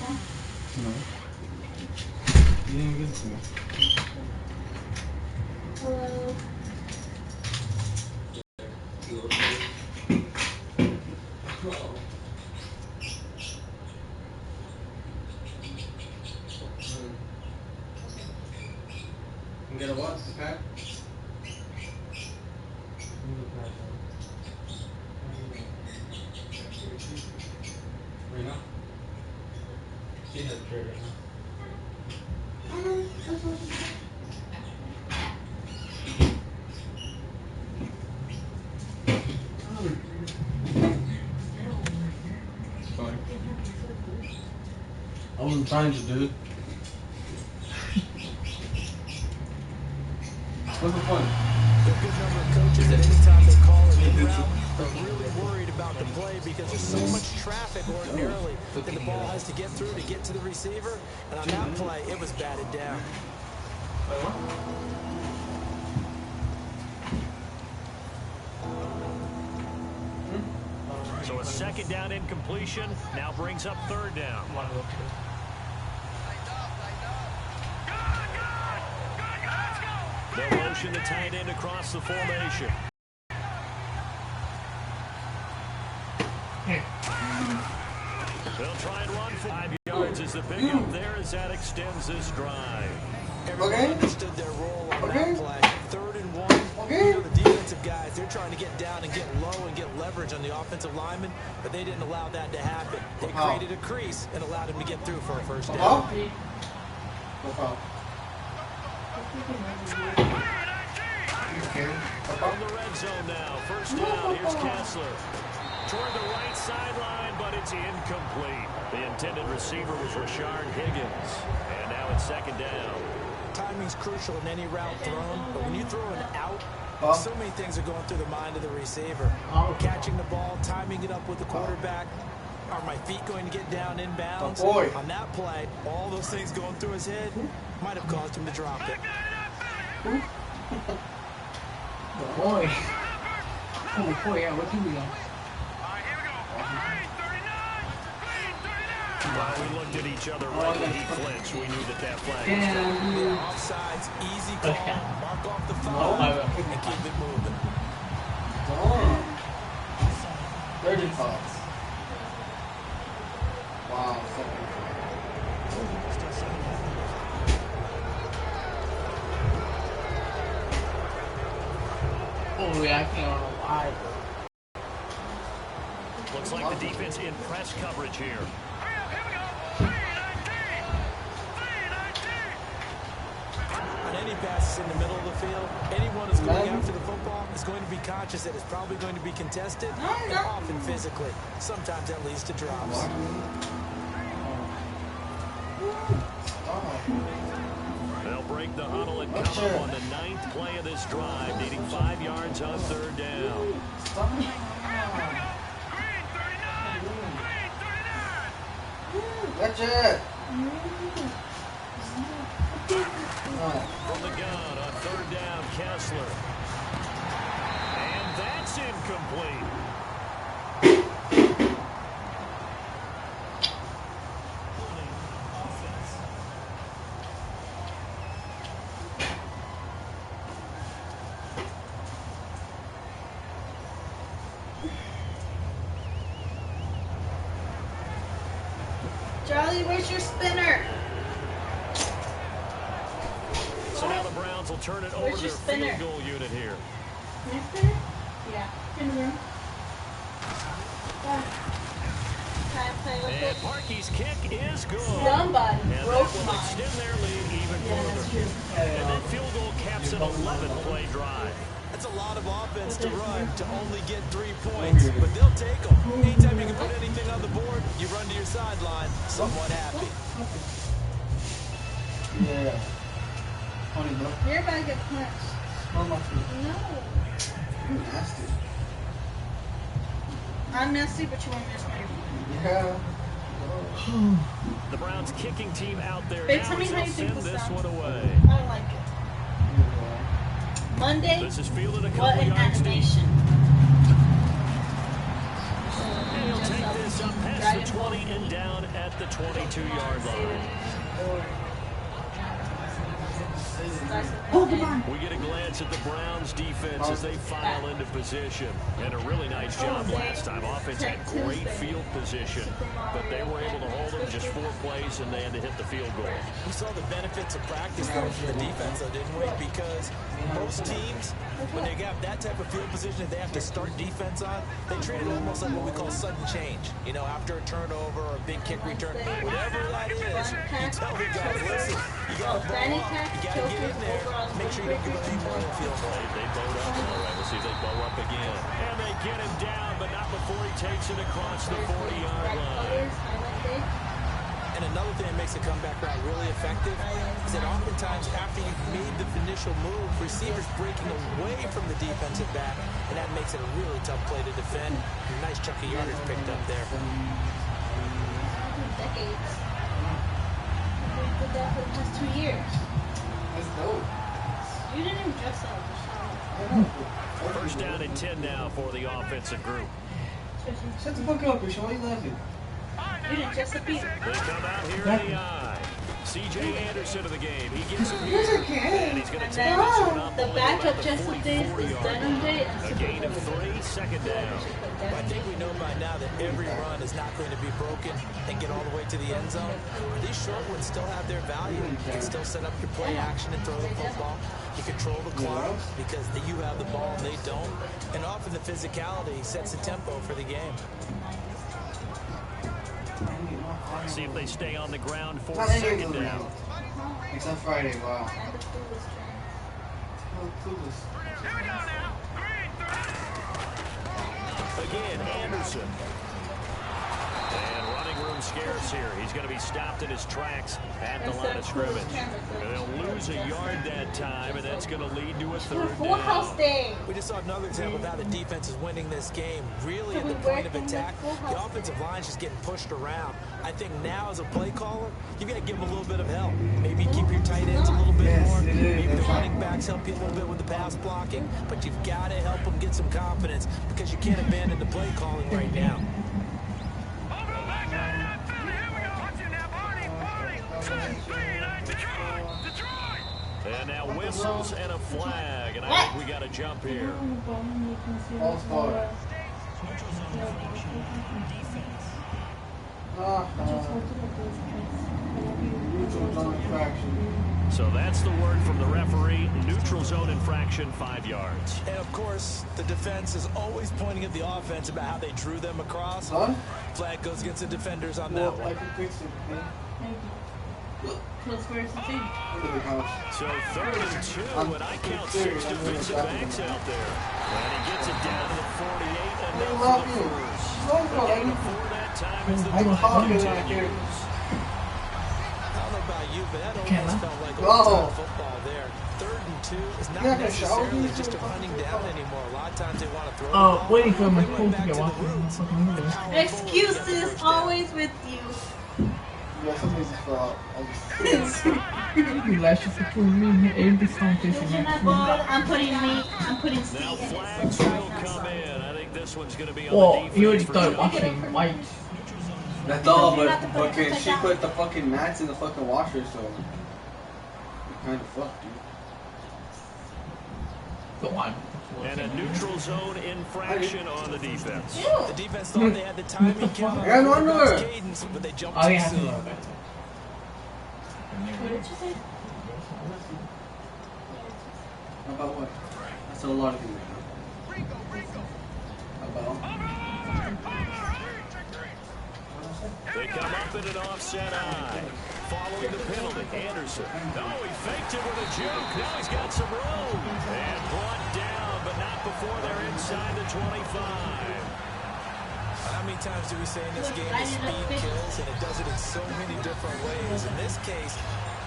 No. You didn't get to me. Hello. You get a what? Okay. Right now? She has a trigger, Sorry. I wasn't trying to, dude. What's the point? There are a good number of coaches that anytime they call an in-route, they're really worried about the play because there's so much traffic ordinarily that the ball has to get through to get to the receiver. And on that play, it was batted down. So a second down incompletion now brings up third down. They'll motion the tight end across the formation. They'll try and run 5 yards as the pickup there as that extends this drive. Everyone understood their role on that play. 3rd and 1. You know, the defensive guys, they're trying to get down and get low and get leverage on the offensive lineman, but they didn't allow that to happen. They created a crease and allowed him to get through for a first down. From the red zone now. First down. Here's Kessler. Toward the right sideline, but it's incomplete. The intended receiver was Rashard Higgins. And now it's second down. Timing's crucial in any route thrown, but when you throw an out, so many things are going through the mind of the receiver. Catching the ball, timing it up with the quarterback. Are my feet going to get down in bounds? On that play, all those things going through his head might have caused him to drop it. Boy. Oh boy, yeah, what do we got? While we looked at each other right when he flinched, we knew that flag was down. Offsides, easy call, mark off the foul, and keep it moving. 30 calls. Wow, oh, yeah, I can't lie. Looks like the defense in press coverage here. On any passes in the middle of the field, anyone who's going after the football is going to be conscious that it's probably going to be contested, and often physically. Sometimes that leads to drops. They'll break the huddle and come up on the 9th play of this drive, needing 5 yards on third down. That's it. From the gun on third down, Kessler. And that's incomplete. Charlie, where's your spinner? So now the Browns will turn it over to their field goal unit here. My spinner? Yeah. In the room. Can I play with And it? Parkey's kick is good. Somebody And broke that will mine. extend their lead even That's further. true. And that field goal caps an 11-play drive. That's a lot of offense to run to only get 3 points, but they'll take them. Anytime you can put anything on the board, you run to your sideline somewhat happy. Yeah. Funny, bro. You're about to get punched. Smell my food. No. You're nasty. I'm nasty, but you want me to smell your food. Yeah. The Browns kicking team out there Babe, now tell me as how they'll you think send this this sounds. one away. I don't like it. Monday, This is fielded a what couple an yards deep. animation. And he'll take this up past Dragon the 20 and down at the 22-yard line. We get a glance at the Browns defense as they file into position. And a really nice job last time. Offense had great field position, but they were able to hold them just 4 plays, and they had to hit the field goal. We saw the benefits of practice though for the defense, though, didn't we? Because most teams, when they have that type of field position that they have to start defense on, they treat it almost like what we call sudden change. You know, after a turnover or a big kick return, whatever that is, you tell the guys, listen, you got to ball up, you got to get in there, make sure you don't give up any more than field goal. They bowed up. All right, we'll see if they bow up again. And they get him down, but not before he takes it across the 40-yard line. And another thing that makes a comeback route really effective is that oftentimes after you've made the initial move, receivers breaking away from the defensive back, and that makes it a really tough play to defend. A nice chunk of yardage picked up there. Decades. We did that for the past 2 years. That's dope. You didn't even dress up. First down and 10 now for the offensive group. Shut the fuck up, Rashawn. Why you laughing? You didn't dress up either. They come out here in the eye. C.J. Anderson of the game. He gets him here, and he's going to take this one up. The backup dress up days is denim day. A gain of 3, second down. I think we know by now that every run is not going to be broken and get all the way to the end zone. These short ones still have their value. You can still set up your play action and throw the football. You control the clock because you have the ball and they don't. And often the physicality sets the tempo for the game. See if they stay on the ground for Not any of second them down. now. It's on Friday, wow. Again, Anderson. And running room scarce here. He's going to be stopped in his tracks at the line of scrimmage. They'll lose a yard that time, and that's going to lead to a third down. We just saw another example of how the defense is winning this game. Really at the point of attack, the offensive line is just getting pushed around. I think now as a play caller, you've got to give them a little bit of help. Maybe keep your tight ends a little bit more. Maybe the running backs help you a little bit with the pass blocking. But you've got to help them get some confidence because you can't abandon the play calling right now. And now whistles and a flag, and I think we got to jump here. All star. Neutral zone infraction. So that's the word from the referee. Neutral zone infraction, 5 yards. And of course, the defense is always pointing at the offense about how they drew them across. Huh? Flag goes against the defenders on that one. Close versus team. So 3rd and 2, and I count 6 defensive backs out there. And he gets it down to the 48, and now for the first. Again, before that time, it's the drive continues. I don't know about you, but that almost felt like a football there. 3rd and 2 is not necessarily just a running down anymore. A lot of times they want to throw the ball. Waiting for my phone to get off. Excuses always with you. Yeah, somebody's fault. You like to put me in this competition. I'm putting C Now in it. flags will come in. I think this one's going to be on the defense. You already started watching white. That's all, but fucking she put the fucking mats in the fucking washer, so you kind of fucked, dude. Go on. And a neutral zone infraction on the defense. The defense thought they had the timing count. I got one Cadence, but they jumped Oh, too yeah. soon. What did you say? About what? That's a lot of things. About? They come up in an offset eye. Following the penalty, Anderson. Oh, he faked it with a juke. Now he's got some room. And brought down, but not before they're inside the 25. How many times do we say in this game that speed kills, and it does it in so many different ways? In this case,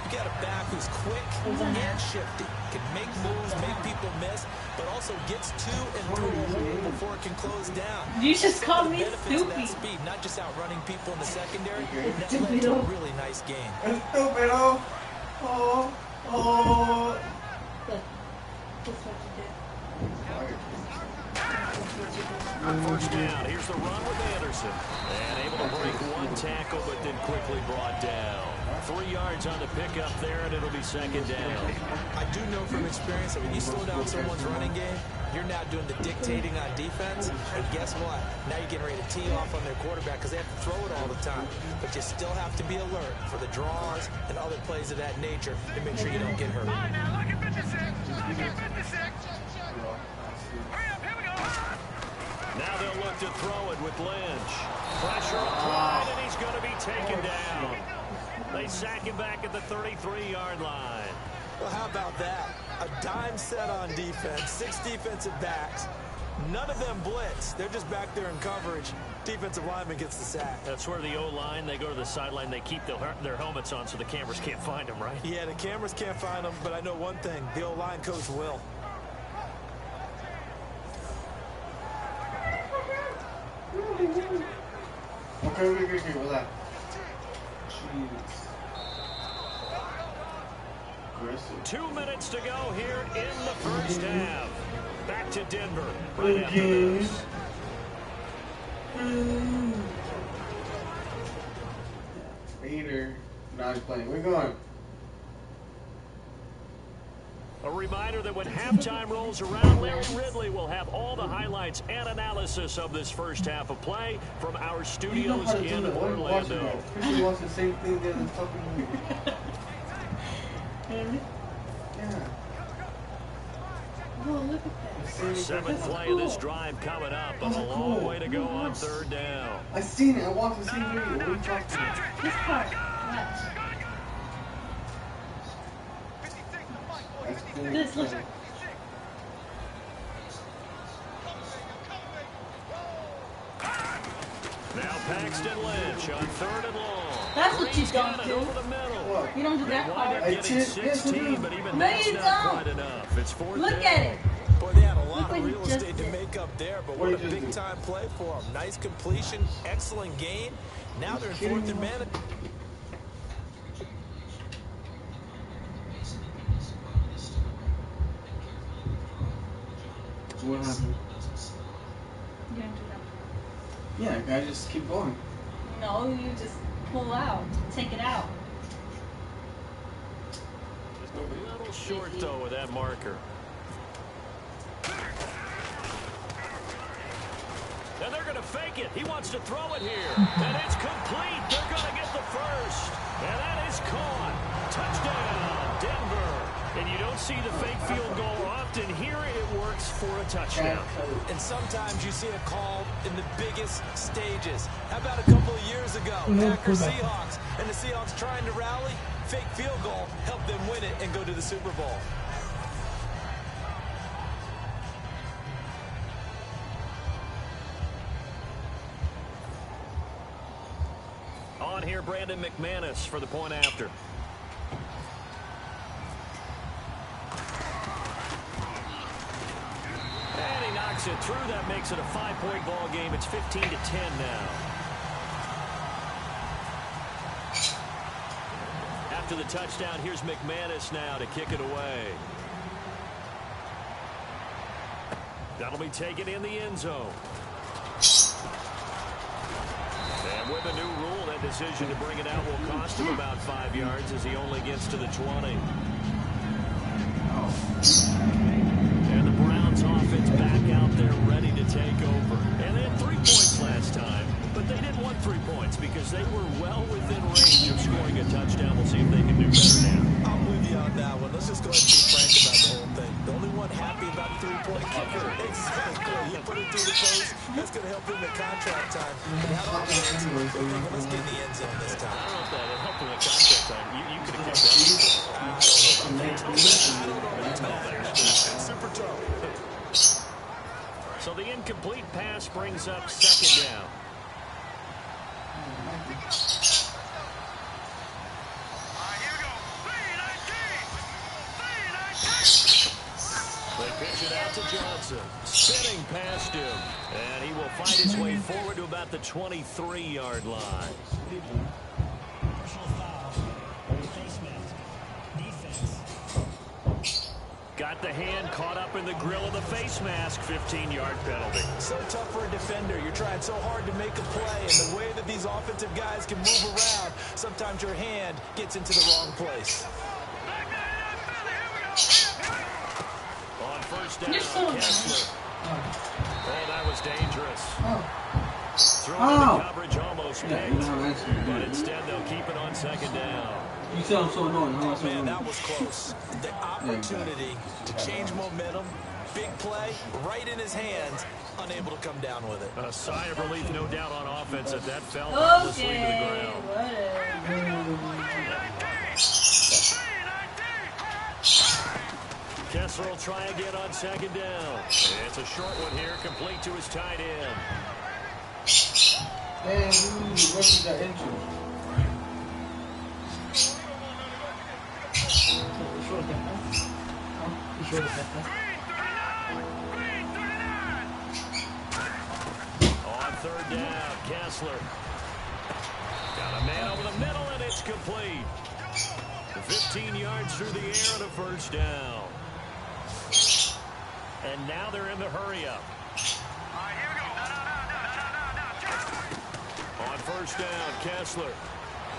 you got a back who's quick and shifty, can make moves, make people miss, but also gets to and through a hole before it can close down. You just called me Benefits of that stupid. speed, not just outrunning people in the secondary, that led to a really nice game. Stupid, oh. Look, that's what you did. On first down, here's the run with Anderson. And able to break one tackle, but then quickly brought down. 3 yards on the pickup there, and it'll be second down. I do know from experience that when you slow down someone's running game, you're now doing the dictating on defense. And guess what? Now you're getting ready to tee off on their quarterback because they have to throw it all the time. But you still have to be alert for the draws and other plays of that nature to make sure you don't get hurt. Now look at 56. Look at 56. Hurry up, here we go. Now they'll look to throw it with Lynch. Pressure applied, and he's going to be taken down. They sack him back at the 33-yard line. Well, how about that? A dime set on defense, 6 defensive backs. None of them blitz. They're just back there in coverage. Defensive lineman gets the sack. That's where the O-line, they go to the sideline, they keep their helmets on so the cameras can't find them, right? Yeah, the cameras can't find them, but I know one thing. The O-line coach will. Okay, relax. Jeez. 2 minutes to go here in the first half. Back to Denver. Right after this. Vader not playing. We're going. A reminder that when halftime rolls around, Larry Ridley will have all the highlights and analysis of this first half of play from our studios in Orlando. He watched the same thing the other fucking week. Yeah. Oh, look at that. 7th play of this drive coming up, but a long way to go on 3rd down. I seen it. I watched the same video. What are you talking about? This part. Watch. This looks. Now Paxton Lynch on 3rd and long. That's what you don't do. Over the middle. You don't do that Wind part. up getting 16, but even that's not quite enough. It's 4th Look down. at it. Boy, they had a lot Look of what real he just estate to did. make up there, but what a big-time play for them. Nice completion, excellent gain. Now they're in 4th and man. What happened? You don't do that. Yeah, guys, just keep going. No, you just pull out. Take it out. Just a little short, though, with that marker. And they're going to fake it. He wants to throw it here. And it's complete. They're going to get the first. And that is caught. Touchdown, Denver. And you don't see the fake field goal often. Here it works for a touchdown. And sometimes you see it called in the biggest stages. How about a couple of years ago? Packers Seahawks. And the Seahawks trying to rally. Fake field goal helped them win it and go to the Super Bowl. On here, Brandon McManus for the point after. And he knocks it through. That makes it a 5-point ball game. It's 15-10 now. After the touchdown, here's McManus now to kick it away. That'll be taken in the end zone. And with a new rule, that decision to bring it out will cost him about 5 yards as he only gets to the 20. And the Browns offense back out there ready to take over. And they had 3 points last time, but they didn't want 3 points because they were well within range of scoring a touchdown. We'll see if they can do better now. I'm with you on that one. Let's just go ahead and be frank about the whole thing. The only one happy about the 3-point kicker. Exactly. You put it through the post. That's going to help him at contract time. And that offense, they're thinking, let's get in the end zone this time. I don't know if that helped him at contract time. You could have kicked that. Super tough. So the incomplete pass brings up 2nd down. They pitch it out to Johnson. Spinning past him. And he will find his way forward to about the 23-yard line. Got the hand caught up in the grill of the face mask. 15-yard penalty. So tough for a defender. You're trying so hard to make a play, and the way that these offensive guys can move around, sometimes your hand gets into the wrong place. On first down, Kessler. Oh, that was dangerous. Throwing into coverage almost picked, but instead they'll keep it on second down. You sound so annoying. Oh, man, that was close. The opportunity to change momentum, big play, right in his hands, unable to come down with it. A sigh of relief, no doubt, on offense at that fell harmlessly to the ground. Kessler will try again on second down. It's a short one here, complete to his tight end. Man, Russell got injured. On third down, Kessler. Got a man over the middle, and it's complete. 15 yards through the air and a first down. And now they're in the hurry-up. On first down, Kessler.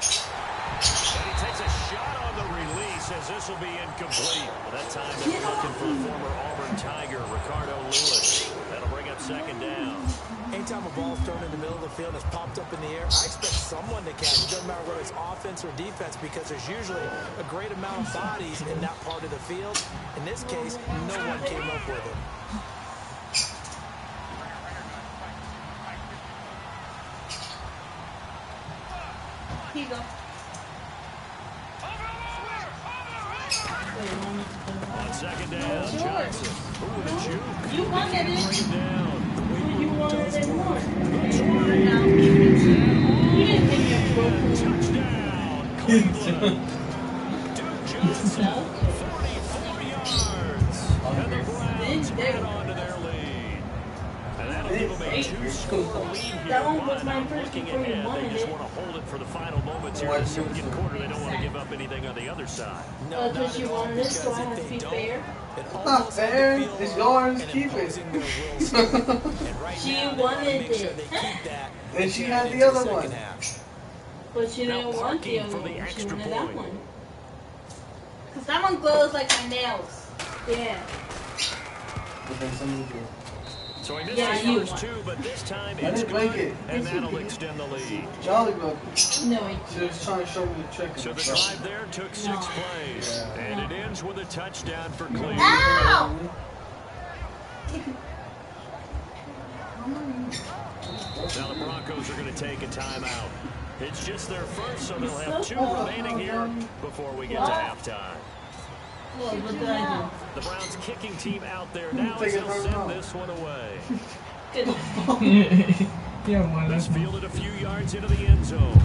And he takes a shot on the release as this will be incomplete. That time they were looking for former Auburn Tiger, Ricardo Lewis. That'll bring up second down. Anytime a ball's thrown in the middle of the field and it's popped up in the air, I expect someone to catch it. Doesn't matter whether it's offense or defense, because there's usually a great amount of bodies in that part of the field. In this case, no one came up with it. Here you go. On second down, Johnson. Ooh, the juke. You wanted it. Bring him down. You wanted it more. Now, you didn't give me a broken Touchdown, Cleveland. Duke Johnson, 44 yards. And the Browns add on to their lead. And that'll give them a two-score lead here. That one was my first Looking before you ahead, wanted they just it. want to hold it for the final moments here in the second quarter. They don't want to give up anything on the other side. No, because you wanted it, so I have to be fair. It's not fair. It's yours. Keep it. She wanted it. And she had the other one. But she didn't want the other for the one. She extra wanted that point. one. Because that one glows like my nails. Yeah. But then some do. So he missed Yeah, his you first won. two, but this time I it's didn't like good, it. and that'll extend the lead. Jolly Book. No, I She was trying to show me the trick. So the drive there took 6 plays, Yeah. and it ends with a touchdown for Cleveland. Ow! Now the Broncos are going to take a timeout. It's just their first, so they'll have 2 remaining here before we get to halftime. What did I The Browns kicking team out there now as they'll send this one away. do? Good. He's fielded a few yards into the end zone.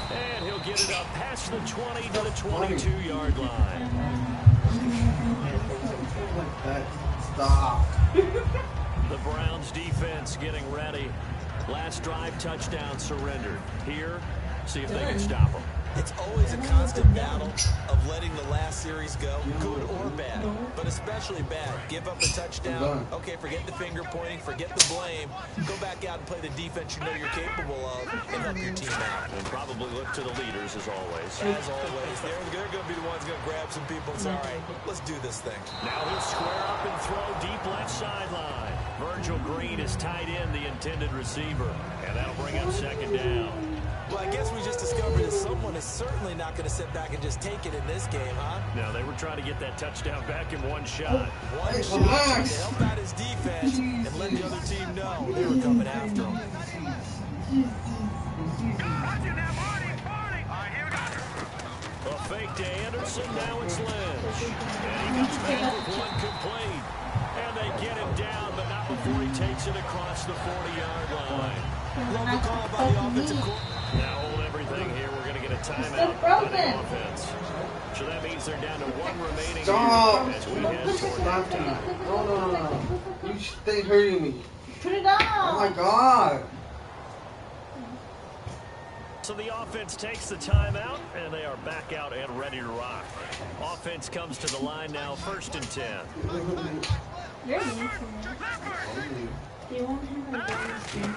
And he'll get it up past the 20 to the 22-yard line. Stop. The Browns defense getting ready. Last drive touchdown surrendered. Here, see if they can stop them. It's always a constant battle of letting the last series go, good or bad, but especially bad. Give up a touchdown, okay, forget the finger pointing, forget the blame. Go back out and play the defense you know you're capable of and help your team out. And probably look to the leaders, as always. As always, they're going to be the ones going to grab some people and say, all right, let's do this thing. Now he'll square up and throw deep left sideline. Virgil Green is tight end, the intended receiver, and that'll bring up second down. Well, I guess we just discovered that someone is certainly not going to sit back and just take it in this game, huh? Now, they were trying to get that touchdown back in one shot. One shot to help out his defense and let the other team know they were coming after him. A fake to Anderson, now it's Lynch. And he comes back with one complete. And they get him down, but not before he takes it across the 40-yard line. Love the call by the offensive coordinator. Now hold everything here. We're going to get a timeout by the offense. So that means they're down to 1 remaining here as we head toward halftime. No. You stay hurting me. Put it on. Oh my God. So the offense takes the timeout, and they are back out and ready to rock. Offense comes to the line now, 1st and 10. You're missing it. You won't have a game stream.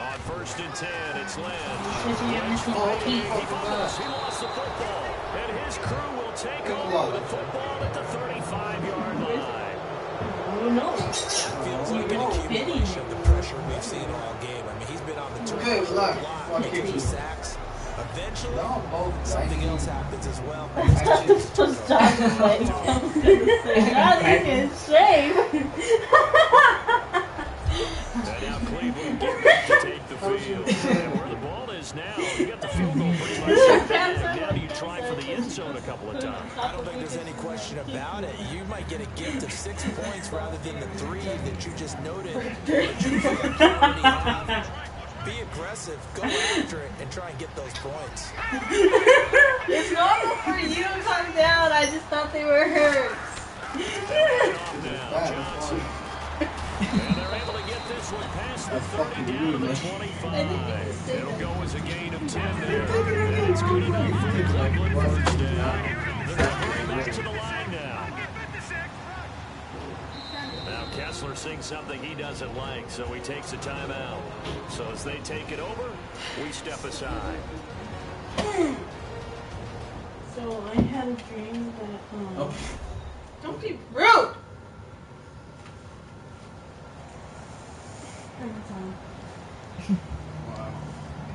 On 1st and 10, it's Lynch. Because you're missing the He fumbles. He lost the football. And his crew will take over the football at the 35-yard line. Oh, no. That feels like an accumulation of the pressure we've seen all game. I mean, he's been on the turf a lot, making some sacks. Eventually, something else happens as well. This was John's like, I was going to say, John's in shape. And now Cleveland get back to take the field. And where the ball is now, you got the field goal pretty much set back. Now you try for the end zone a couple of times. I don't think there's any question about it. You might get a gift of 6 points rather than the 3 that you just noted. But you feel like you already have. Be aggressive, go after it, and try and get those points. It's normal for you to come down. I just thought they were hurt. And they're able to get this one past the 30 down to the 25. It'll go as a gain of 10 there. And it's good enough for the Cleveland 1st down. They're going back to the line now. Now Kessler seeing something he doesn't like, so he takes a timeout. So as they take it over, we step aside. So I had a dream that, don't be rude! Wow.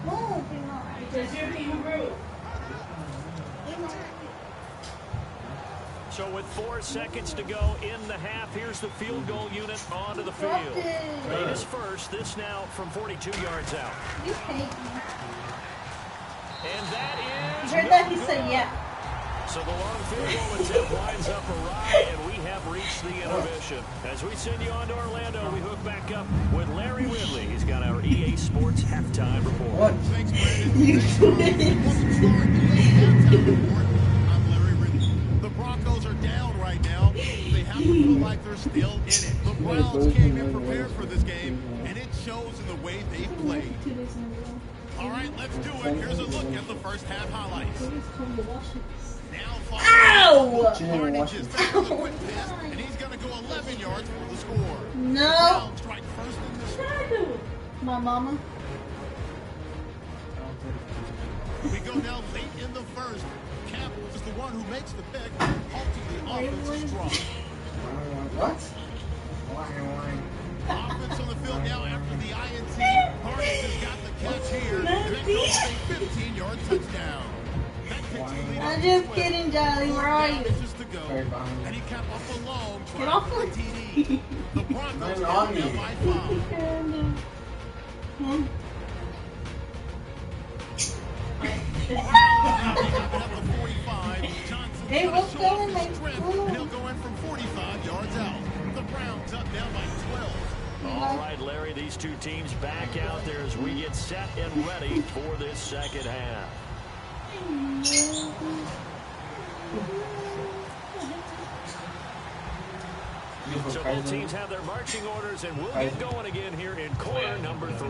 No, be not. Because you're being rude. So with 4 seconds to go in the half, here's the field goal unit onto the field. Made his first, this now from 42 yards out. You hate me. And that is... I heard that he said yeah. So the long field goal attempt lines up awry, and we have reached the intermission. As we send you on to Orlando, we hook back up with Larry Ridley. He's got our EA Sports halftime report. What? Thanks, Brandon. I'm Larry Ridley. The Broncos are down right now. They have to feel like they're still in it. The Browns came in prepared for this game, and it shows in the way they played. All right, let's do it. Here's a look at the first half highlights. Now Ow! Harden just takes a quick pass, and he's going to go 11 yards for the score. No. Strike first in the My mama. We go down late in the first. Cap is the one who makes the pick, halting the offensive strong. What? Offense on the field now after the INT. Harden has got the catch here, and that goes a 15-yard touchdown. I'm just kidding, Jolly. Where are you? And he kept up a long Get off for me. TD. The Broncos down by 5. Hey, what's going on? And he'll go in from 45 yards out. The Browns up down by 12. All right, Larry, these two teams back out there as we get set and ready for this second half. So both teams have their marching orders, and we'll get going again here in quarter number 3.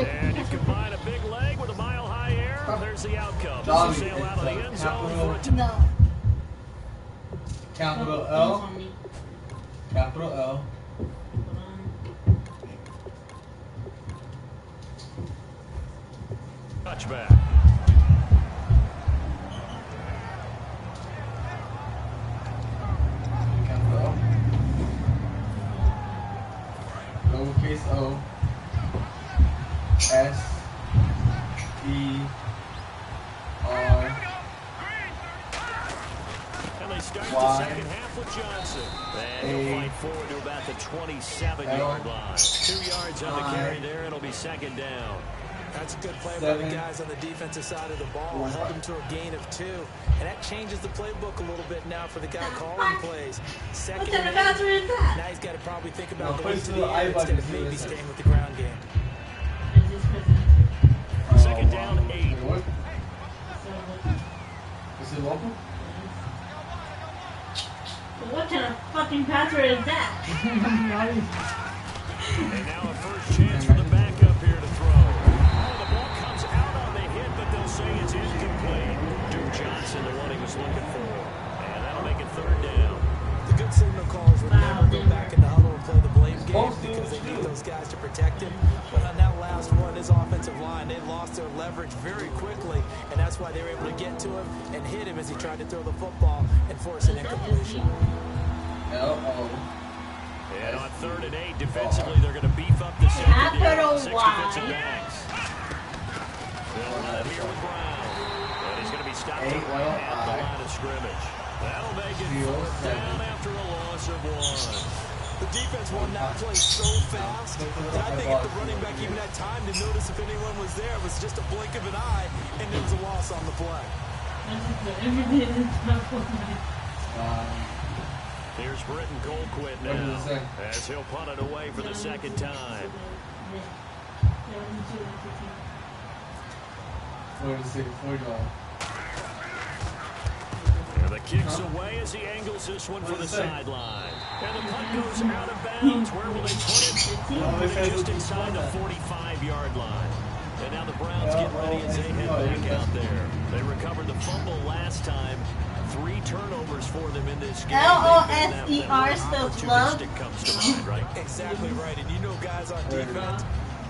And you combine a big leg with a mile-high air, there's the outcome. This will sail out of the end zone for a No. Capital L. Capital L. touchback. Capital L. Lowercase o. S. E. R. And they start the second half with Johnson. And he'll fight forward to about the 27-yard line. 2 yards on the carry there. It'll be second down. That's a good play by the guys on the defensive side of the ball. Held him to a gain of 2. And that changes the playbook a little bit now for the guy calling plays. Second What kind of answer is that? now he's got to probably think about going to the air instead of maybe staying with the ground game. Second down, 8. What? Is it local? What kind of fucking password is that? And now a first chance for the backup here to throw. those guys to protect him. But on that last one, his offensive line, they lost their leverage very quickly, and that's why they were able to get to him and hit him as he tried to throw the football and force an incompletion. And on 3rd and 8, defensively, they're going to beef up the secondary. 6 defensive backs. They'll run it here with Brown. And he's going to be stopped at the line of scrimmage. That'll make it 4th down after a loss of 1. The defense will now play so fast that I think if the running back even had time to notice if anyone was there, it was just a blink of an eye, and there was a loss on the play. Here's Britton Colquitt now, as he'll punt it away for the 2nd time. And the kick's away as he angles this one for the sideline. And the punt goes out of bounds. Where will they put it? They'll put it just inside the 45-yard line. And now the Browns get ready as they head back out there. They recovered the fumble last time. 3 turnovers for them in this game. LOSER stuff, love. Comes to mind, right? Exactly right. And you know guys on defense,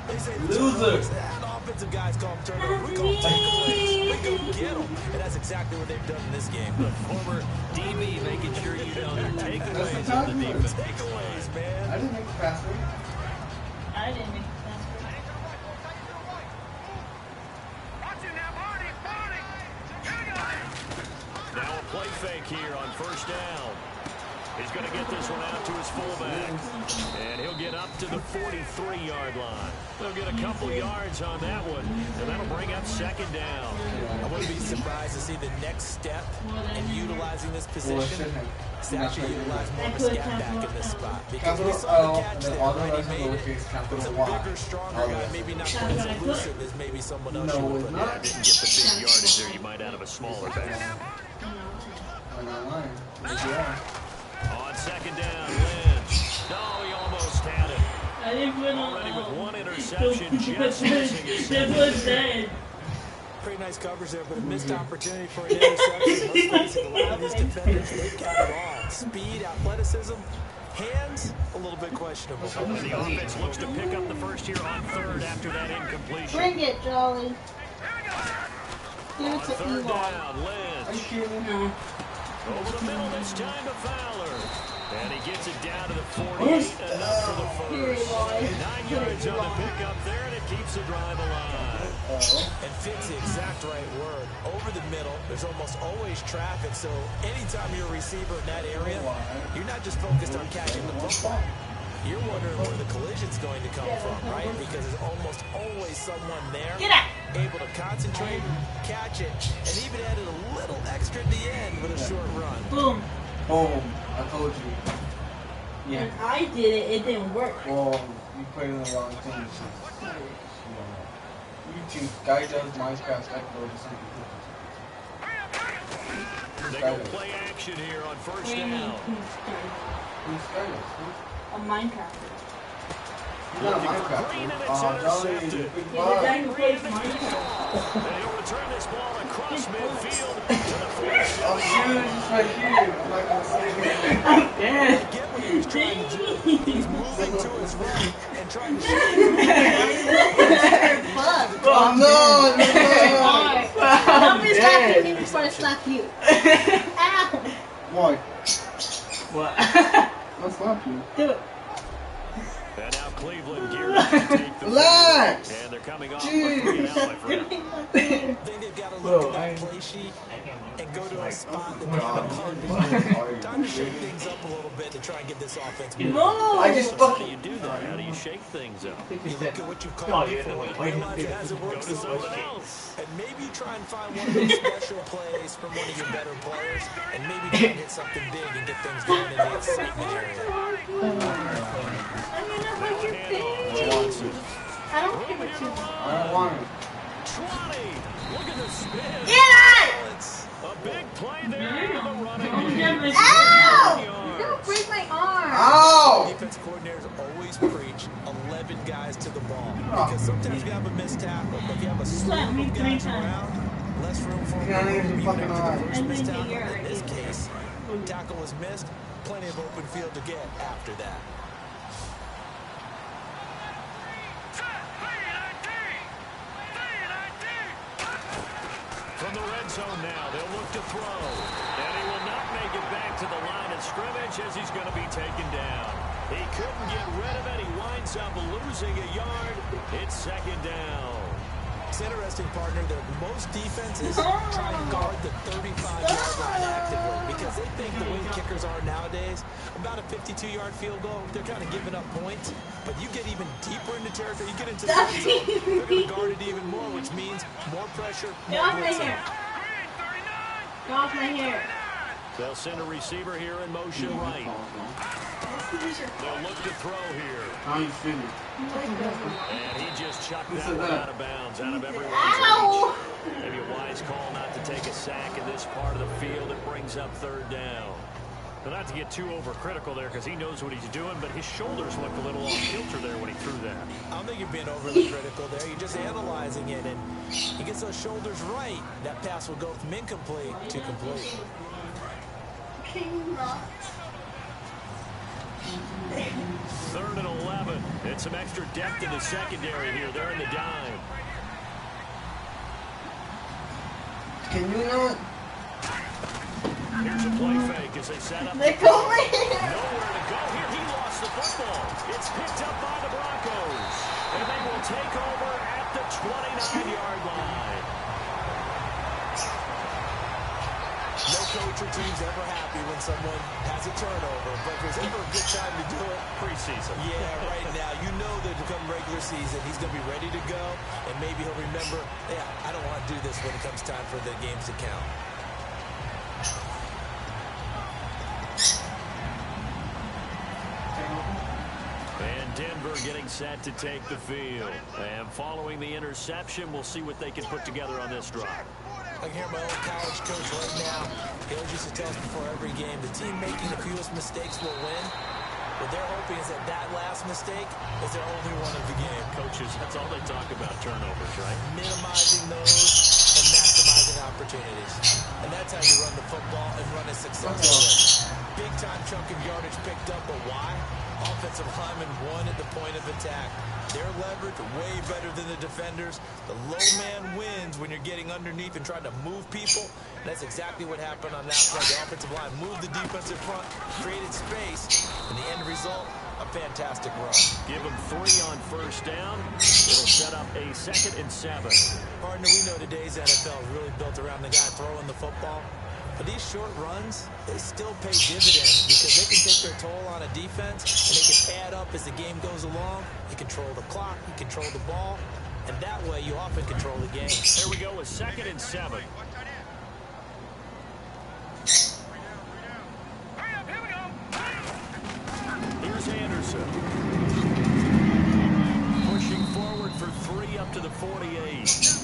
they say loser. Offensive guys call them turnovers. We call them takeaways. We go get them. And that's exactly what they've done in this game. The former DB making sure you know their takeaways on the defense. Takeaways, man. I didn't make the password. I didn't make the password. Now a play fake here on 1st down. He's going to get this one out to his fullback. And he'll get up to the 43-yard line. They'll get a couple yards on that one. And that'll bring up 2nd down. I wouldn't be surprised to see the next step in utilizing this position is to actually utilize more of a scat back in this spot. Because we saw the catch there, right? He made it. It was a bigger, stronger guy, maybe not quite as elusive as maybe someone else would put. Yeah, didn't get the big yardage there you might out of a smaller back. On 2nd down, Lynch. No, he almost had it. I didn't put on already with 1 interception, just missing his second. Pretty nice coverage there, but a missed opportunity for an interception. Let's face it, a lot of these defenders, they've got it all. Speed, athleticism, hands, a little bit questionable. And the offense looks to pick up the first here on 3rd after that incompletion. Bring it, Jolly. Give it to 3rd down, Lynch. No. Over the middle this time to Fowler. And he gets it down to the 48 and up for the first. 9 yards on the pickup there, and it keeps the drive alive. And fits the exact right word. Over the middle, there's almost always traffic, so anytime you're a receiver in that area, you're not just focused on catching the football. You're wondering where the collision's going to come from, right? Because there's almost always someone there able to concentrate, catch it, and even added a little extra at the end with a short run. Boom. Boom. I told you. Yeah. When I did it, it didn't work. Well, you put in the wrong thing. YouTube guy does Minecraft upload or something. They go play action here on 1st down. Who's Skyler? A Minecrafter. Not a Minecraft. Intercepted. The guy who plays Minecraft. And he'll return this ball across midfield to the 46. Oh, shoot, it's right here. I'm not going to say it. I'm dead. Get what he was trying to do. He's moving to his right and trying to shoot. Oh, no. Don't be slapping me before I slap you. Ow. Why? What? I'll slap you. Do it. And now Cleveland geared up to take the Relax. And they're coming off a 3-and-out, my friend. Then they've got to look at that play sheet and go to a spot that they haven't called before. Time to shake things up a little bit to try and get this offense moving. No. I just How do you do that? How do you shake things up? You look at what you've called before, realize it hasn't worked so well, and maybe try and find one of those special plays from one of your better players, and maybe try and hit something big and get things going in the excitement area. I don't care what you want. I don't want it. 20. Look at the spin. Get out! A big play there in the running game. Ow! Don't break my arm. Ow! Defense coordinators always preach 11 guys to the ball. Because sometimes you have a missed tackle, but if you have a slew of guys around, less room for even after the first missed tackle. In this case, tackle was missed, plenty of open field to get after that. zone now. They'll look to throw. And he will not make it back to the line of scrimmage as he's going to be taken down. He couldn't get rid of it. He winds up losing a yard. It's second down. It's interesting, partner, that most defenses try to guard the 35-yard line actively because they think the way kickers are nowadays, about a 52-yard field goal, they're kind of giving up points. But you get even deeper into territory, you get into the red zone, they're going to guard it even more, which means more pressure, more blitzing. Get off my hair. They'll send a receiver here in motion right. They'll look to throw here. How you feeling? And he just chucked that one out of bounds, out of everyone's reach. Maybe a wise call not to take a sack in this part of the field. It brings up third down. But not to get too overcritical there because he knows what he's doing, but his shoulders looked a little off kilter there when he threw that. I don't think you're being overly critical there. You're just analyzing it, and he gets those shoulders right. That pass will go from incomplete to complete. Third and 11. And some extra depth in the secondary here. They're in the dime. Can you not? Here's a play fake as they set up. They go in. Nowhere to go here. He lost the football. It's picked up by the Broncos. And they will take over at the 29-yard line. No coach or team's ever happy when someone has a turnover, but if there's ever a good time to do it, Preseason. yeah, right now. You know that come regular season, he's going to be ready to go, and maybe he'll remember, yeah, I don't want to do this when it comes time for the games to count. And Denver getting set to take the field. And following the interception, we'll see what they can put together on this drive. I can hear my old college coach right now. He always used to tell us before every game, the team making the fewest mistakes will win. What they're hoping is that that last mistake is their only one of the game. Coaches, that's all they talk about, turnovers, right? Minimizing those and maximizing opportunities. And that's how you run the football and run it successfully. Big time chunk of yardage picked up, but why? Offensive lineman won at the point of attack. Their leverage way better than the defenders. The low man wins when you're getting underneath and trying to move people. And that's exactly what happened on that play. The offensive line moved the defensive front, created space, and the end result, a fantastic run. Give them 3 on first down. It'll set up a 2nd and 7. Partner, we know today's NFL is really built around the guy throwing the football. But these short runs, they still pay dividends because they can take their toll on a defense and they can add up as the game goes along. You control the clock, you control the ball, and that way you often control the game. There we go with 2nd and 7. Here's Anderson. Pushing forward for 3 up to the 48.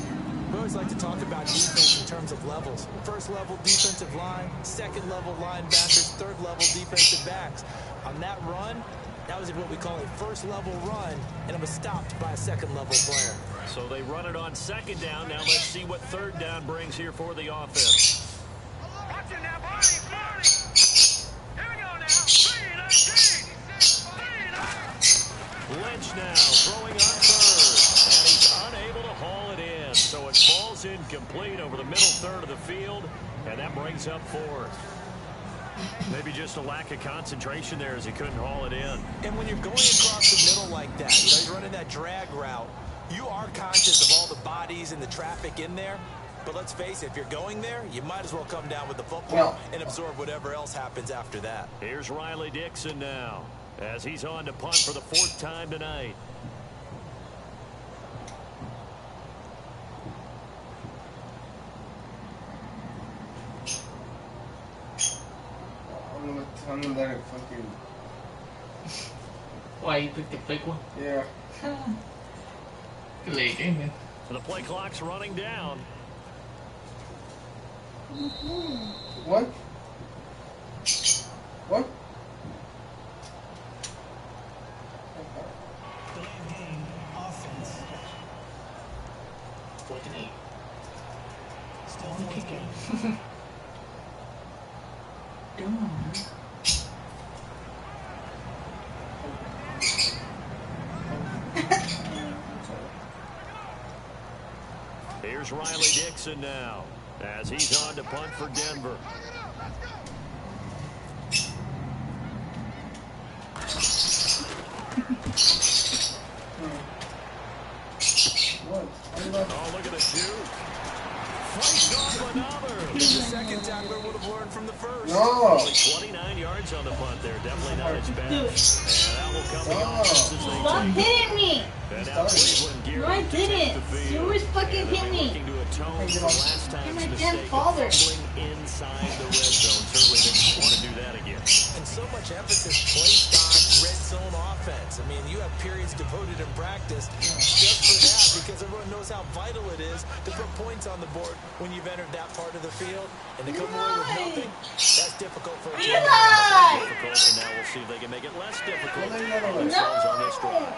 We always like to talk about defense in terms of levels. First level defensive line, second level linebackers, third level defensive backs. On that run, that was what we call a first level run, and it was stopped by a second level player. So they run it on 2nd down. Now let's see what 3rd down brings here for the offense. Watch it now, Barney, Barney. Here we go now. 3-19. Lynch now throwing on 3rd. And he's unable to haul it in. So it falls incomplete over the middle 3rd of the field. And that brings up 4th. Maybe just a lack of concentration there as he couldn't haul it in. And when you're going across the middle like that, you know, you're running that drag route, you are conscious of all the bodies and the traffic in there. But let's face it, if you're going there, you might as well come down with the football and absorb whatever else happens after that. Here's Riley Dixon now as he's on to punt for the 4th time tonight. I'm gonna let it fucking... Why, you picked the fake one? Yeah. Good late game, man. So the play clock's running down. What? What? Game offense. 14-8. Still kicking. Here's Riley Dixon now. As he's on to punt for Denver. Oh, look at the shoot. Fights off another. The second tackler would have learned from the first. No. Only 29 yards on the punt there. Definitely not his best. And that will come the offense as they Stop hitting me! And now Cleveland gearing No, I to take didn't. the field. You always fucking And they'll hit be me. looking to atone for last time's my damn mistake of father. fumbling inside the red zone. Certainly didn't want to do that again. And so much emphasis placed on red zone offense. I mean, you have periods devoted in practice just for that because everyone knows how vital it is to put points on the board when you've entered that part of the field. And to come away with nothing, that's difficult for a team. Difficult, and now we'll see if they can make it less difficult for themselves on this drive.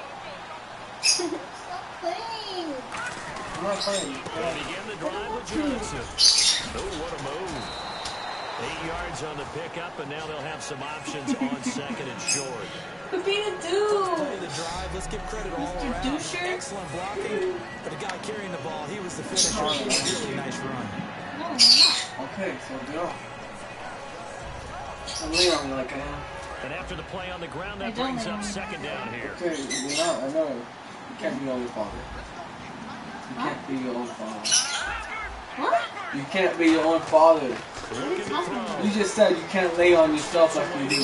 Stop playing! I'm not playing. They begin the drive with Johnson. Oh, what a move. 8 yards on the pickup, and now they'll have some options on second and short. Quit being a Play dude! the drive. Let's give credit all Mr. around. Doucher. Excellent blocking, but the guy carrying the ball, he was the finisher. Really nice run. No, I'm not. Okay, so get off. I'm laying on me like I am. And after the play on the ground, I that don't brings know. up second down here. Okay, you're not. I know. You can't be your own father. You can't be your own father. What? You can't be your own father. What are you talking about? You just said you can't lay on yourself like you do.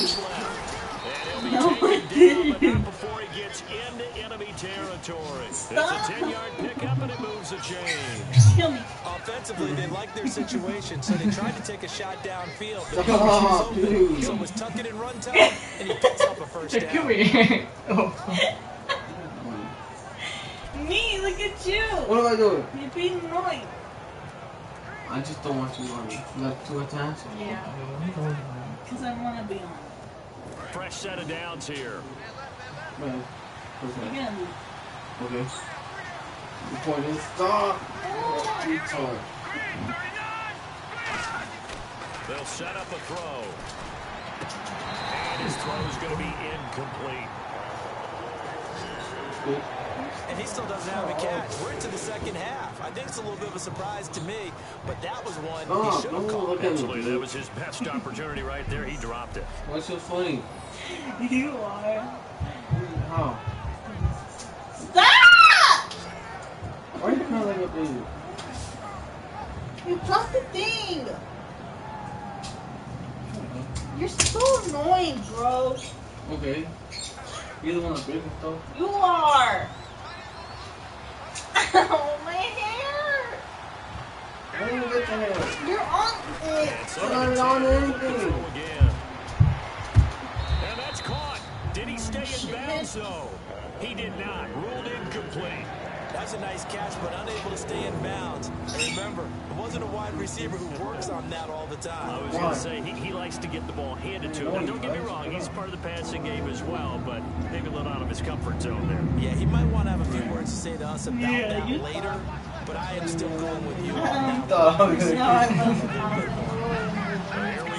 No, I But not didn't. before he gets into enemy territory. Stop. It's a 10-yard pickup, and it moves the chains. Kill me. Offensively, they liked their situation, so they tried to take a shot downfield. But Stop, he was open, dude. so it was tuck it and run time, and he picks up a first Hey, come down. here. Oh. Me, look at you. What am I doing? You're being annoying. I just don't want you on me. You got too attached? Yeah. Because I want to be on. Fresh set of downs here. Man. You're Okay. going to be. Okay. The point is, stop. Retard. They'll set up a throw. And his throw is going to be incomplete. Good. And he still doesn't have a catch. We're into the second half. I think it's a little bit of a surprise to me, but that was one he should have caught. Look at me. Absolutely, that was his best opportunity right there. He dropped it. What's so funny? You are. How? Stop! Why are you crying like a baby? You dropped the thing. You're so annoying, bro. Okay. You're the one that break it though. You are. Oh, my hair. I didn't even get the hair. You're on it. It's I'm not on anything. Again. And that's caught. Did he stay in bounds, though? He did not. Ruled incomplete. That's a nice catch, but unable to stay in bounds. And remember, it wasn't a wide receiver who works on that all the I time. was going to say, he likes to get the ball handed to him. Now, don't get me wrong, he's part of the passing game as well, but maybe a little out of his comfort zone there. Yeah, he might want to have a few words to say to us about Yeah, that you later, but I am still going with you on I that. thought I was No, gonna I wasn't.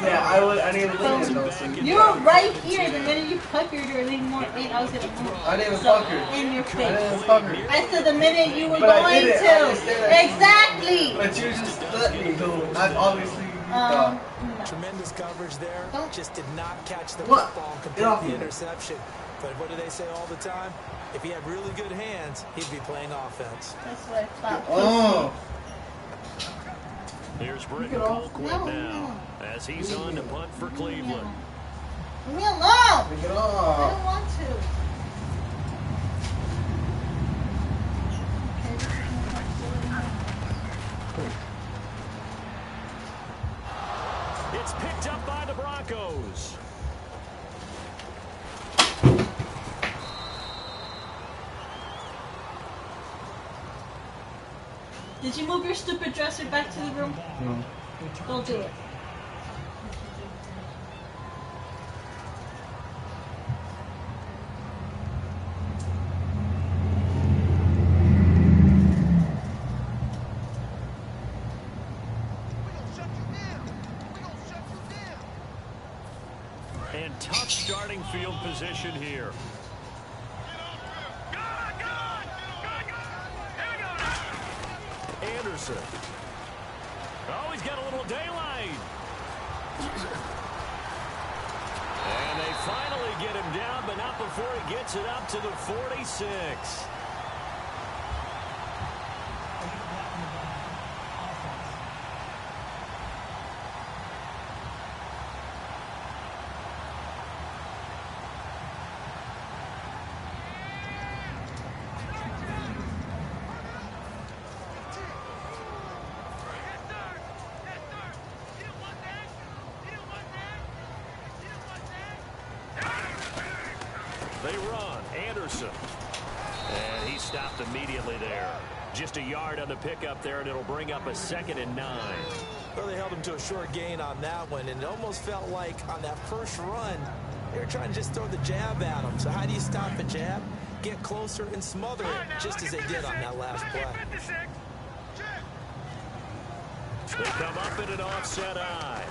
Yeah, I didn't even look at those things. You were right here the minute you puckered or any more thing. I was gonna move. I didn't even So, pucker. in your I face. didn't even pucker. I said the minute you were But I going did it. to. I just did it. Exactly. But you just let me go. I obviously you thought. No. Tremendous coverage there. Don't- Just did not catch the What? football and Get off complete the me. interception. But what do they say all the time? If he had really good hands, he'd be playing offense. That's what I thought. Oh. Here's Britton Get off. Colquitt No, now, as he's on to punt for Cleveland. Leave me alone. Pick it I up. don't want to. It's picked up by the Broncos. Did you move your stupid dresser back to the room? No. Don't do it. And tough starting field position here. Anderson. Oh, he's got a little daylight. And they finally get him down, but not before he gets it up to the 46. They run. Anderson. And he stopped immediately there. Just a yard on the pickup there, and it'll bring up a 2nd and 9. Well, they held him to a short gain on that one, and it almost felt like on that first run, they were trying to just throw the jab at him. So how do you stop a jab? Get closer and smother it, just as they did on that last play. They come up in an offset eye.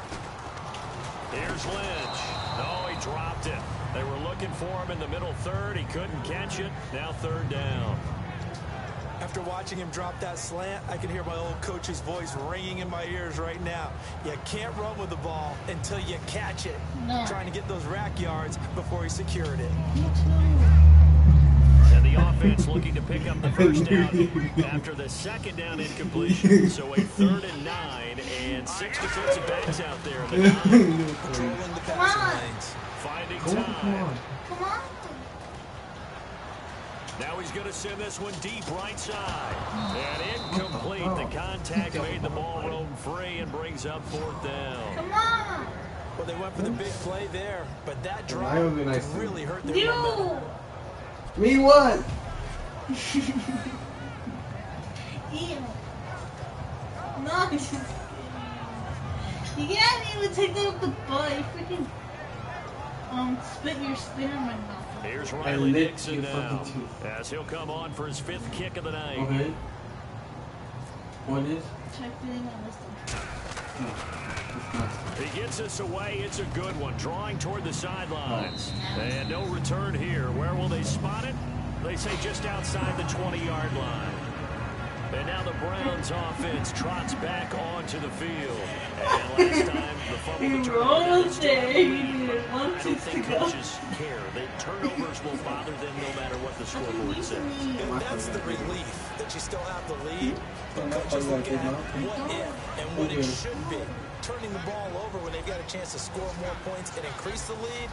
Here's Lynch. Oh, he dropped it. They were looking for him in the middle third. He couldn't catch it. Now 3rd down. After watching him drop that slant, I can hear my old coach's voice ringing in my ears right now. You can't run with the ball until you catch it. No. Trying to get those rack yards before he secured it. And the offense looking to pick up the 1st down after the 2nd down incompletion. So a 3rd and 9 and 6 defensive backs out there in the 9. Controlling the passing lanes. Finding Come time. on. Come on. Now he's going to send this one deep right side. And incomplete. The contact made the ball roam free and brings up 4th down. Come on. Well, they went for the big play there, but that drop could really hurt their momentum. Me what? Ew. No, you can't even take that up the butt. You freaking spit your spin in my mouth. Here's Riley Dixon now, as he'll come on for his 5th kick of the night. Okay. What is? Try feeling on this one. He gets us away. It's a good one. Drawing toward the sidelines. And no return here. Where will they spot it? They say just outside the 20-yard line. And now the Browns offense trots back onto the field. And last time, the fumble to almost there. I don't think coaches care. The turnovers will bother them no matter what the scoreboard says. And that's the relief that you still have the lead. But coaches look at what if and what it should be. Turning the ball over when they've got a chance to score more points and increase the lead,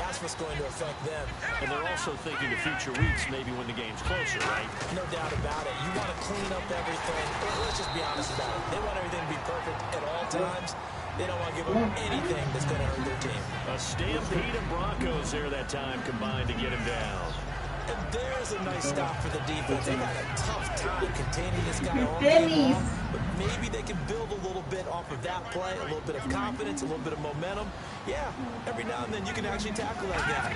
that's what's going to affect them. And they're also thinking of future weeks, maybe when the game's closer, right? No doubt about it. You want to clean up everything. Let's just be honest about it. They want everything to be perfect at all times. They don't want to give up anything that's going to hurt their team. A stampede of Broncos there that time combined to get him down. And there's a nice stop for the defense. They got a tough time containing this guy all game long, but maybe they can build a little bit off of that play, a little bit of confidence, a little bit of momentum. Yeah, every now and then you can actually tackle that guy.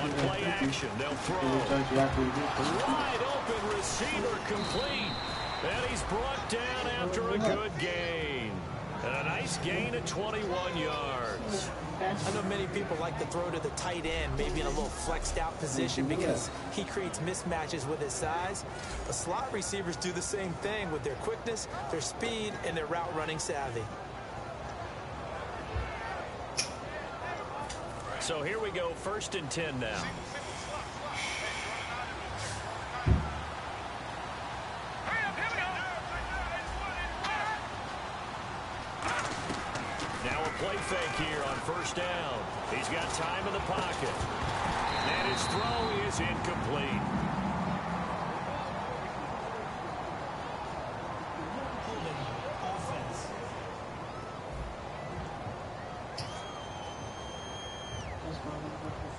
On play action, they'll throw. Wide open receiver complete. And he's brought down after a good gain. And a nice gain at 21 yards. I know many people like to throw to the tight end, maybe in a little flexed out position because he creates mismatches with his size. But slot receivers do the same thing with their quickness, their speed, and their route running savvy. So here we go, 1st and 10 now. Play fake here on 1st down. He's got time in the pocket. And his throw is incomplete.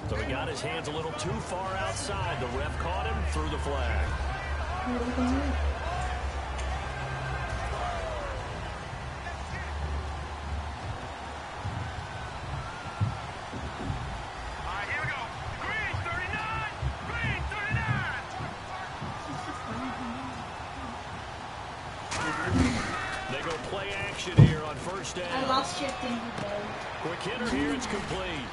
So he got his hands a little too far outside. The ref caught him, threw the flag. I lost your thing. Quick hitter here, it's complete.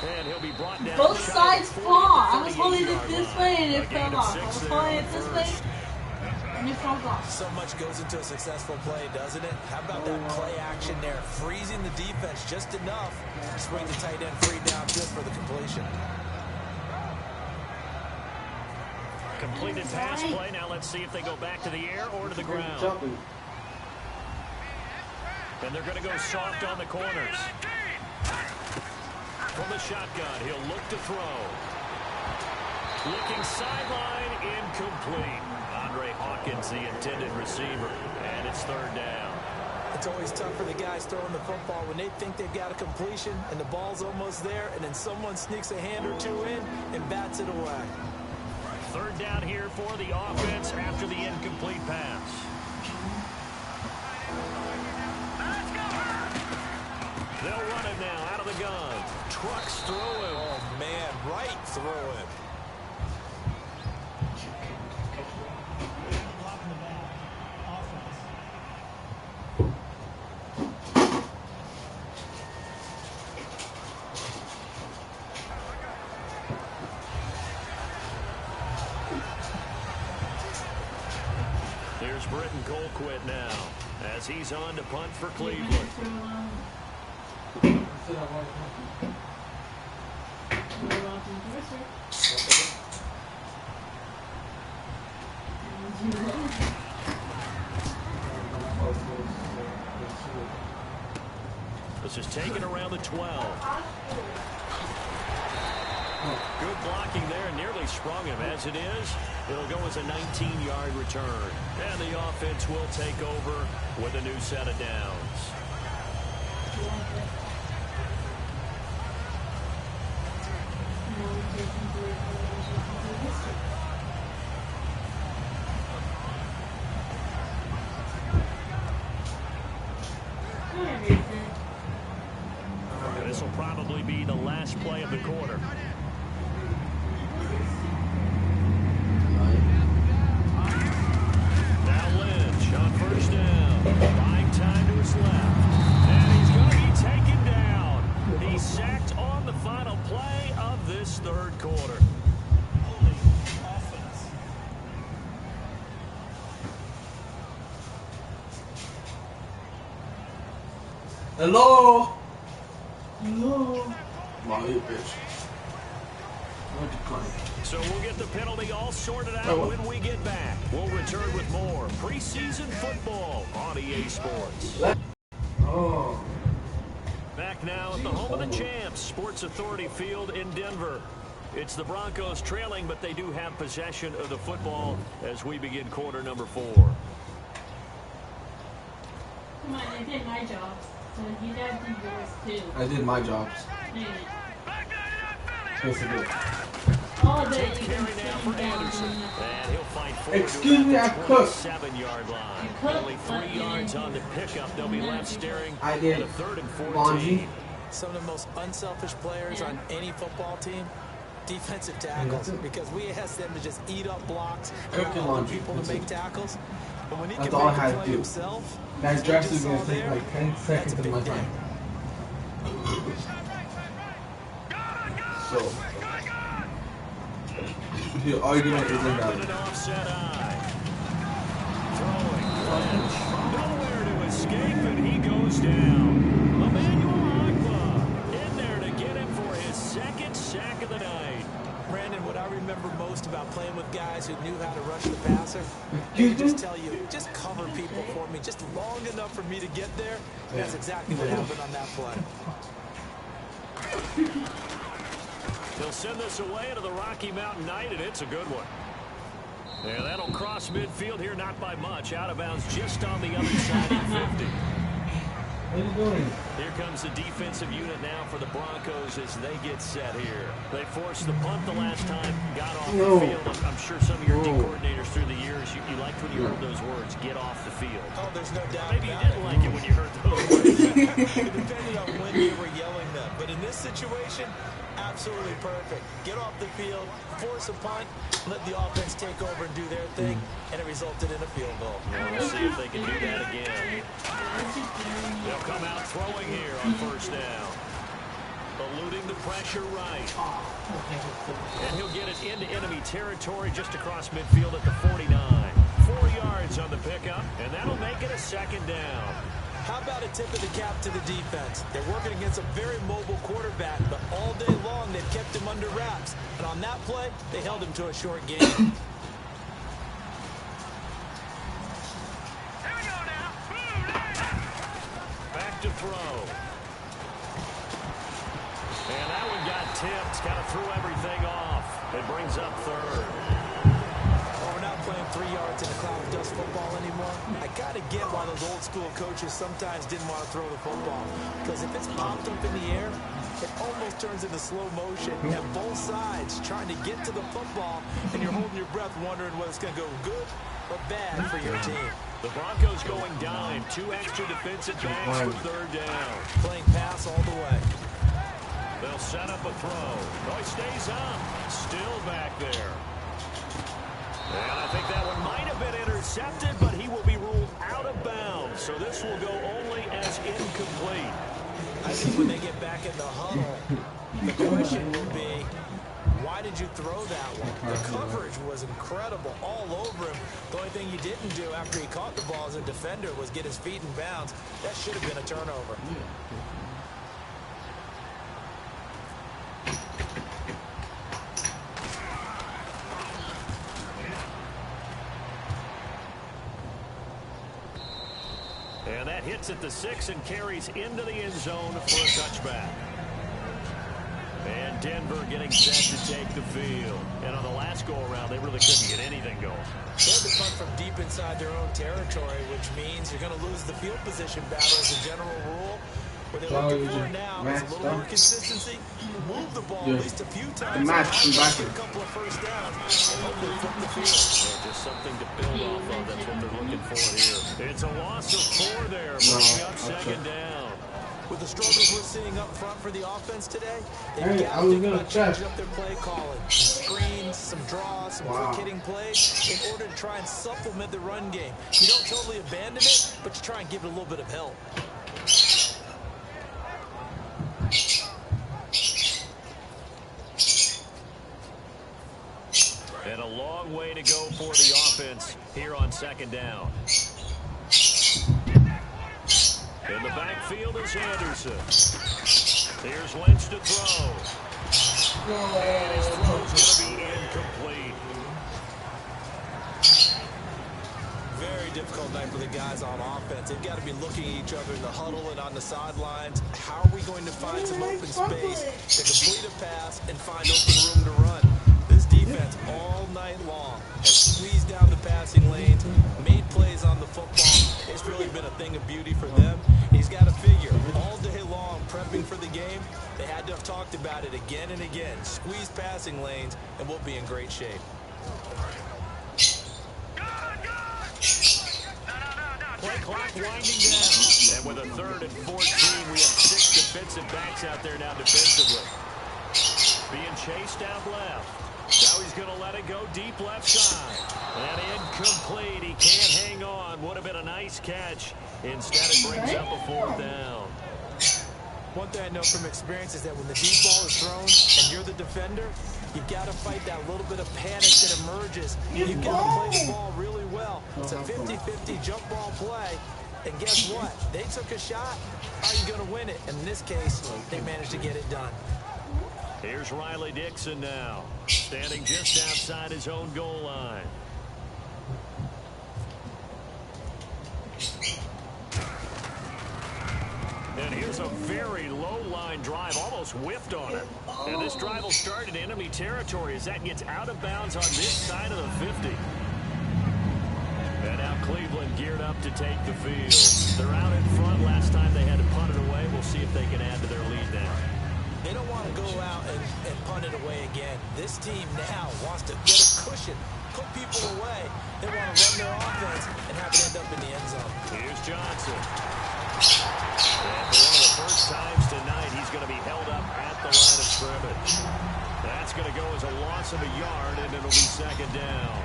And he'll be brought down. Both sides fall. I was holding it this way and it fell off. I was holding it this way. So much goes into a successful play, doesn't it? How about that play action there? Freezing the defense just enough to swing the tight end free downfield for the completion. Completed pass play. Now let's see if they go back to the air or to the ground. And they're going to go soft on the corners. From the shotgun, he'll look to throw. Looking sideline, incomplete. Andre Hawkins, the intended receiver. And it's third down. It's always tough for the guys throwing the football when they think they've got a completion and the ball's almost there, and then someone sneaks a hand or two in and bats it away. Third down here for the offense after the incomplete pass. They'll run it now out of the gun. Trucks through him. Oh, man, right through him. Blocking the back. Offense. Here's Britton Colquitt now as he's on to punt for Cleveland. This is taken around the 12. Good blocking there, nearly sprung him. As it is, it'll go as a 19-yard return. And the offense will take over with a new set of downs. This will probably be the last play of the quarter. Now Lynch on first down. Buying time to his left. And he's going to be taken down. He's sacked on the final play of this third quarter. Hello? Hello? Wow, you bitch. So we'll get the penalty all sorted out when we get back. We'll return with more preseason football on EA Sports. Oh. Back now at the home of the champs, Sports Authority Field in Denver. It's the Broncos trailing, but they do have possession of the football as we begin quarter number 4. Come on, I did my job. So you guys did yours too. I did my jobs. Basically. All day you can Carry now for Anderson. And he'll find 4 Excuse me, I cooked. 7-yard line. Only 3 yards on the pickup. They'll be left staring I did. at a 3rd and 14. Laundry. Some of the most unselfish players on any football team, defensive tackles, because we ask them to just eat up blocks and allow other people to make tackles. But when he That's can all I make had the to play do. himself, That draft is going to all take there, like 10 seconds of my time. So, the argument is invalid. An offset eye. Throwing. Lynch. Nowhere to escape, and he goes down. Emmanuel Agba in there to get him for his 2nd sack of the night. Brandon, what I remember most about playing with guys who knew how to rush the passer, they would just tell you, just cover people for me, just long enough for me to get there. And that's exactly what happened on that play. He'll send this away into the Rocky Mountain Night, and it's a good one. Yeah, that'll cross midfield here, not by much. Out of bounds just on the other side of 50. What are you doing? Here comes the defensive unit now for the Broncos as they get set here. They forced the punt the last time, got off the field. I'm sure some of your D coordinators through the years, you liked when you heard those words, get off the field. Oh, there's no doubt. Maybe you didn't like it when you heard those words. It depended on when you were yelling them. But in this situation, absolutely perfect. Get off the field, force a punt, let the offense take over and do their thing, and it resulted in a field goal. Now we'll see if they can do that again. They'll come out throwing here on first down. Eluding the pressure right. And he'll get it into enemy territory just across midfield at the 49. 4 yards on the pickup, and that'll make it a 2nd down. How about a tip of the cap to the defense? They're working against a very mobile quarterback, but all day long they've kept him under wraps. And on that play, they held him to a short game. Here we go now. Boom, Back to throw. And that one got tipped. Kind of threw everything off. It brings up 3rd. Well, we're not playing 3 yards in a cloud of dust football anymore. I kind of get why those old school coaches sometimes didn't want to throw the football. Because if it's popped up in the air, it almost turns into slow motion. And both sides trying to get to the football, and you're holding your breath wondering whether it's going to go good or bad for your team. The Broncos going dime. 2 extra defensive backs for 3rd down. Playing pass all the way. They'll set up a throw. Oh, he stays up. Still back there. And I think that one might have been intercepted, but he will be ruled out of bounds. So this will go only as incomplete. I think when they get back in the huddle, the question will be, why did you throw that one? The coverage was incredible all over him. The only thing he didn't do after he caught the ball as a defender was get his feet in bounds. That should have been a turnover. And that hits at the 6 and carries into the end zone for a touchback. And Denver getting set to take the field. And on the last go-around, they really couldn't get anything going. They had to punt from deep inside their own territory, which means you're going to lose the field position battle as a general rule. What they're looking for now is a little more consistency. Move the ball at least a few times. Get a couple of first downs. And hopefully flip the field. Just something to build off of. That's what they're looking for here. It's a loss of 4 there, bringing up 2nd down. With the struggles we're seeing up front for the offense today, they've got to think about changing up their play calling. Screens, some draws, some quick-hitting plays in order to try and supplement the run game. You don't totally abandon it, but you try and give it a little bit of help. And a long way to go for the offense here on 2nd down. In the backfield is Anderson. Here's Lynch to throw. And his throw's going to be incomplete. Very difficult night for the guys on offense. They've got to be looking at each other in the huddle and on the sidelines. How are we going to find some open space to complete a pass and find open room to run? This defense all night long has squeezed down the passing lanes, made plays on the football. It's really been a thing of beauty for them. He's got to figure all day long prepping for the game. They had to have talked about it again and again. Squeeze passing lanes, and we'll be in great shape. Play clock winding down. And with a 3rd and 14, we have 6 defensive backs out there now defensively. Being chased out left. Now he's going to let it go deep left side. And incomplete. He can't hang on. Would have been a nice catch. Instead, it brings up a 4th down. One thing I know from experience is that when the deep ball is thrown and you're the defender, you've got to fight that little bit of panic that emerges. You've got to play the ball really well. It's a 50-50 jump ball play. And guess what? They took a shot. Are you going to win it? And in this case, they managed to get it done. Here's Riley Dixon now, standing just outside his own goal line. And here's a very low-line drive, almost whiffed on it. And this drive will start in enemy territory as that gets out of bounds on this side of the 50. And now Cleveland geared up to take the field. They're out in front. Last time they had to punt it away. We'll see if they can add to their lead now. They don't want to go out and punt it away again. This team now wants to get a cushion, put people away. They want to run their offense and have it end up in the end zone. Here's Johnson. And for one of the first times tonight, he's going to be held up at the line of scrimmage. That's going to go as a loss of a yard, and it'll be 2nd down.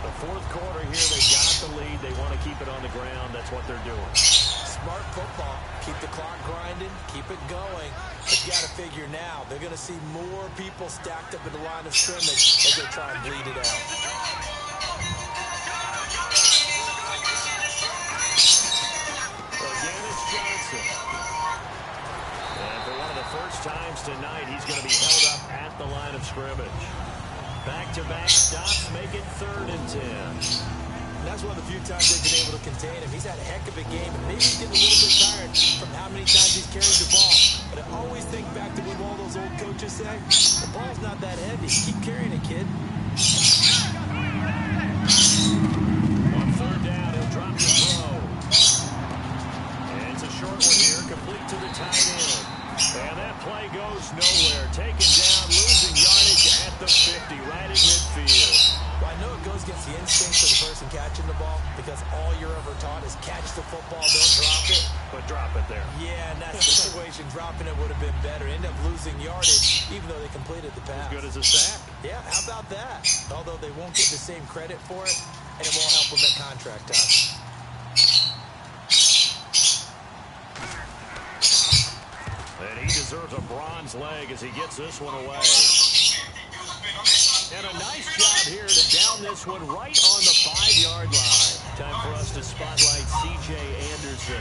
The 4th quarter here, they got the lead. They want to keep it on the ground. That's what they're doing. Smart football. Keep the clock grinding. Keep it going. But you got to figure now, they're going to see more people stacked up at the line of scrimmage as they try and bleed it out. Johnson. And for one of the first times tonight, he's going to be held up at the line of scrimmage. Back-to-back stops make it 3rd and 10. And that's one of the few times they've been able to contain him. He's had a heck of a game, and maybe he's getting a little bit tired from how many times he's carried the ball. But I always think back to what all those old coaches say. The ball's not that heavy. Keep carrying it, kid. On 3rd down, he'll drop the throw. And it's a short one here, complete to the tight end. And that play goes nowhere. Taken down, losing yardage at the 50, right at midfield. Well, I know it goes against the instincts of the person catching the ball because all you're ever taught is catch the football, don't drop it. But drop it there. Yeah, in that situation, dropping it would have been better. End up losing yardage, even though they completed the pass. As good as a sack. Yeah, how about that? Although they won't get the same credit for it, and it won't help them at contract time. And he deserves a bronze leg as he gets this one away. And a nice job here to down this one right on the 5-yard line. Time for us to spotlight C.J. Anderson.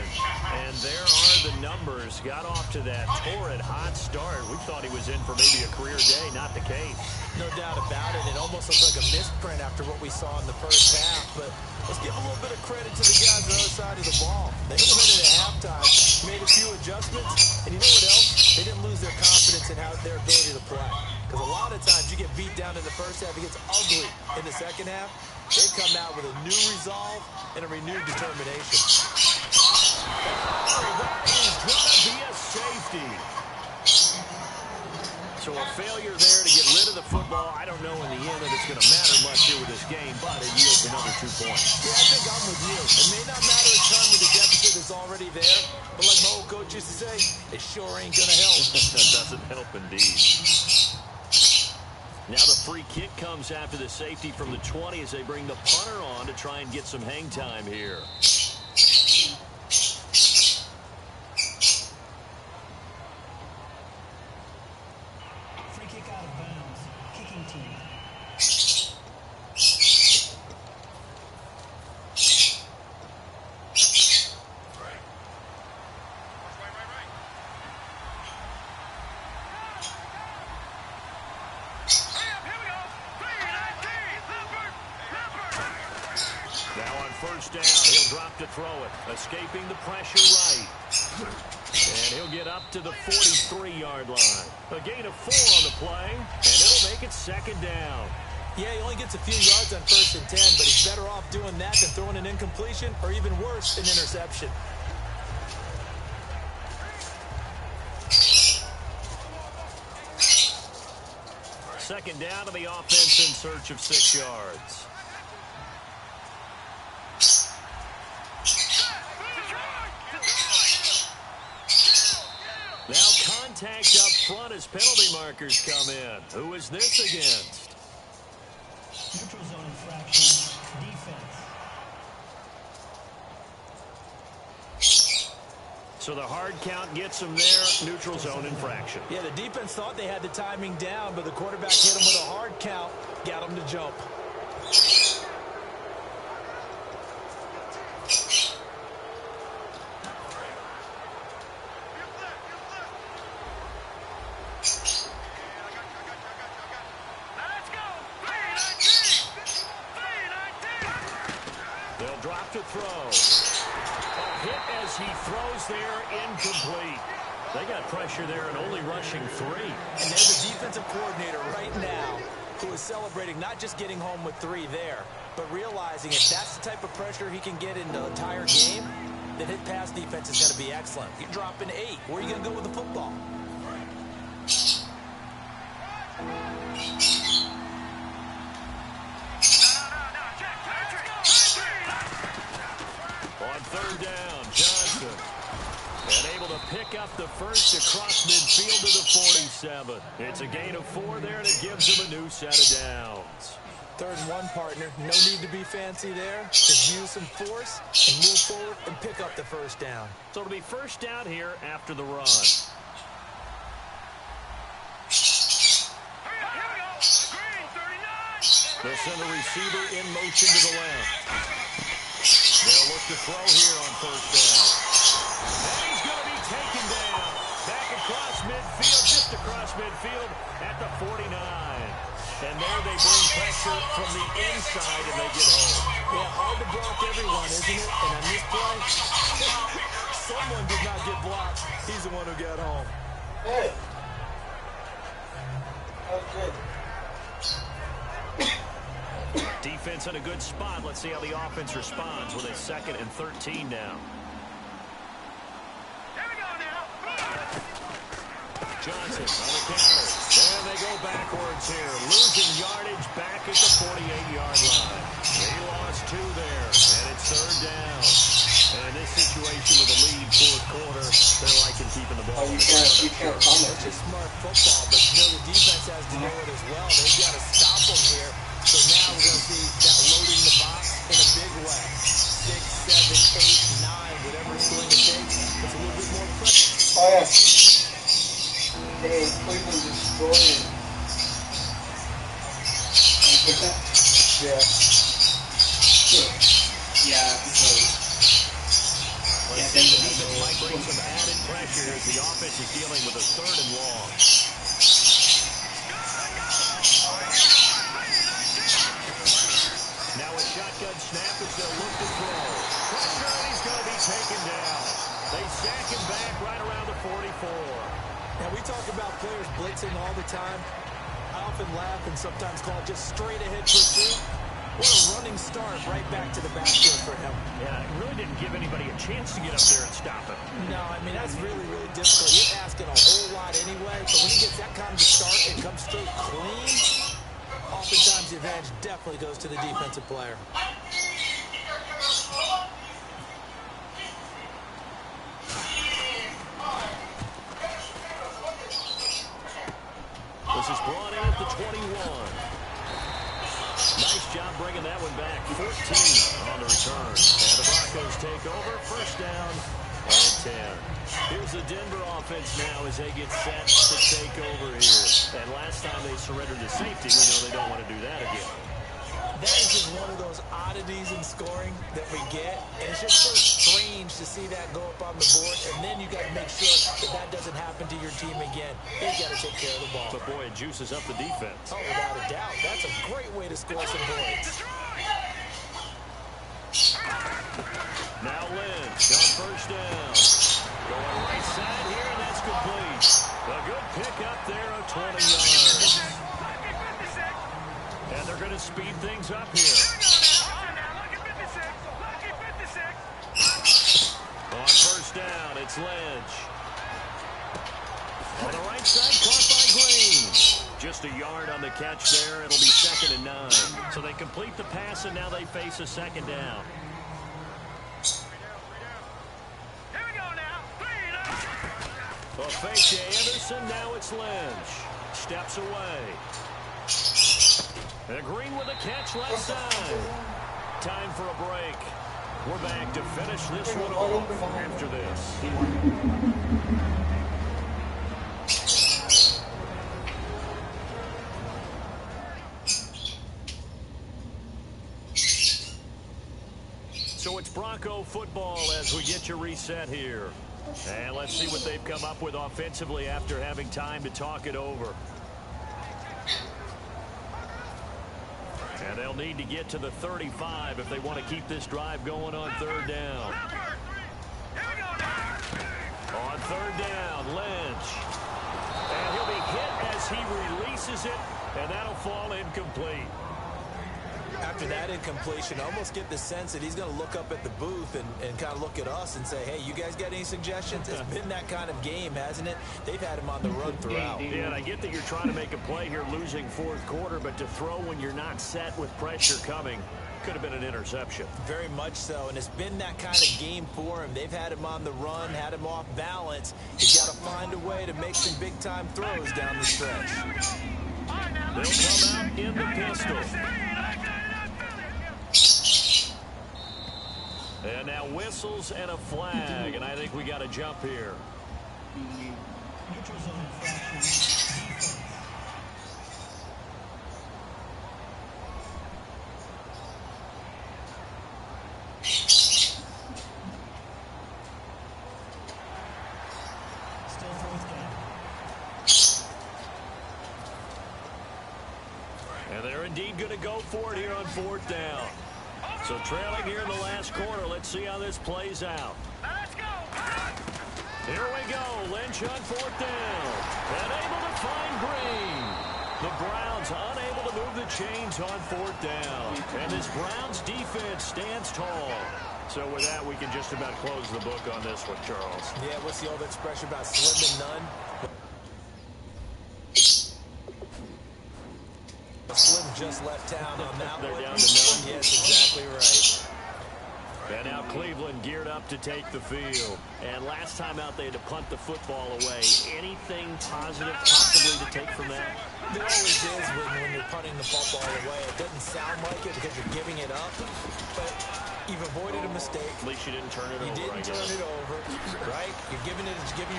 And there are the numbers. Got off to that torrid hot start. We thought he was in for maybe a career day. Not the case. No doubt about it. It almost looks like a misprint after what we saw in the first half. But let's give a little bit of credit to the guys on the other side of the ball. They went in at halftime, made a few adjustments. And you know what else? They didn't lose their confidence in their ability to play. Because a lot of times you get beat down in the first half, it gets ugly in the second half. They come out with a new resolve and a renewed determination. Oh, that is going to be a safety. So a failure there to get rid of the football. I don't know in the end that it's going to matter much here with this game, but it yields another 2 points. Yeah, I think I'm with you. It may not matter a ton with the deficit that's already there, but like my old coach used to say, it sure ain't going to help. That doesn't help indeed. Now the free kick comes after the safety from the 20 as they bring the punter on to try and get some hang time here. Free kick out of bounds. Kicking team. First down, he'll drop to throw it, escaping the pressure right. And he'll get up to the 43-yard line. A gain of 4 on the play, and it'll make it 2nd down. Yeah, he only gets a few yards on 1st and 10, but he's better off doing that than throwing an incompletion, or even worse, an interception. Second down to the offense in search of 6 yards. Now contact up front as penalty markers come in. Who is this against? Neutral zone infraction. Defense. So the hard count gets them there. Neutral zone infraction. Yeah, the defense thought they had the timing down, but the quarterback hit them with a hard count, got them to jump. To throw. A hit as he throws there, incomplete. They got pressure there and only rushing 3. And there's a defensive coordinator right now who is celebrating not just getting home with 3 there, but realizing if that's the type of pressure he can get in the entire game, then his pass defense is going to be excellent. You're dropping 8. Where are you going to go with the football? On 3rd down, Johnson. And able to pick up the first across midfield to the 47. It's a gain of 4 there, and it gives him a new set of downs. 3rd and 1, partner. No need to be fancy there. Just use some force and move forward and pick up the first down. So it'll be first down here after the run. They'll send the receiver in motion to the left. They'll look to throw here on 1st down. across midfield at the 49. And there they bring pressure from the inside and they get home. Yeah, hard to block everyone, isn't it? And on this play, someone did not get blocked. He's the one who got home. Hey. Okay. Defense in a good spot. Let's see how the offense responds with a 2nd and 13 now. Johnson on the counter. There they go backwards here. Losing yardage back at the 48-yard line. They lost 2 there, and it's 3rd down. And in this situation with a lead 4th quarter, they're liking keeping the ball. You can't comment. It's just smart football, but you know the defense has to know it as well. They've got to stop them here. So now we're going to see that loading the box in a big way. 6, 7, 8, 9, whatever it's going to take. It's a little bit more pressure. Oh, yeah. Hey, Cleveland destroying. Yeah. Yeah, because... Let's see, the defense might bring some added pressure as the offense is dealing with a 3rd and long. Now a shotgun snap as they'll look to throw. Pressure, and he's going to be taken down. They sack him back right around the 44. Now, we talk about players blitzing all the time. I often laugh and sometimes call it just straight-ahead pursuit. What a running start right back to the backfield for him. Yeah, it really didn't give anybody a chance to get up there and stop him. No, I mean, that's really, really difficult. You're asking a whole lot anyway, but when he gets that kind of a start and comes through clean, oftentimes the advantage definitely goes to the defensive player. This is brought in at the 21. Nice job bringing that one back. 14 on the return. And the Broncos take over. 1st down and 10. Here's the Denver offense now as they get set to take over here. And last time they surrendered to safety, we know they don't want to do that again. That is just one of those oddities in scoring that we get. And it's just so strange to see that go up on the board. And then you got to make sure that that doesn't happen to your team again. You got to take care of the ball. But boy, it juices up the defense. Oh, without a doubt. That's a great way to score some points. Now Lynch on 1st down. Going right side here, and that's complete. A good pick up there of 20 yards. And they're going to speed things up here. On 1st down, it's Lynch. On the right side, caught by Green. Just a yard on the catch there. It'll be 2nd and 9. So they complete the pass, and now they face a 2nd down. A fake to Anderson. Now it's Lynch. Steps away. And Green with a catch left side. Time for a break. We're back to finish this one off after this. So it's Bronco football as we get you reset here. And let's see what they've come up with offensively after having time to talk it over. And they'll need to get to the 35 if they want to keep this drive going on 3rd down. On 3rd down, Lynch. And he'll be hit as he releases it, and that'll fall incomplete. After that incompletion, I almost get the sense that he's going to look up at the booth and kind of look at us and say, hey, you guys got any suggestions? It's been that kind of game, hasn't it? They've had him on the run throughout. Yeah, and I get that you're trying to make a play here losing 4th quarter, but to throw when you're not set with pressure coming could have been an interception. Very much so, and it's been that kind of game for him. They've had him on the run, had him off balance. He's got to find a way to make some big-time throws down the stretch. They'll come out in the pistol. And now whistles and a flag, and I think we got a jump here. Neutral zone infraction. Still 4th down. And they're indeed going to go for it here on 4th down. So trailing here in the last quarter. Let's see how this plays out. Let's go. Here we go. Lynch on 4th down. And able to find Green. The Browns unable to move the chains on 4th down. And this Browns defense stands tall. So with that, we can just about close the book on this one, Charles. Yeah, what's the old expression about slim and none? Slim just left town on that They're one. down to none. Yes, exactly right. And now Cleveland geared up to take the field. And last time out, they had to punt the football away. Anything positive possibly to take from that? There always is when you're punting the football away. It doesn't sound like it because you're giving it up, but you've avoided a mistake. At least you didn't turn it over. You didn't turn it over, right? You're giving your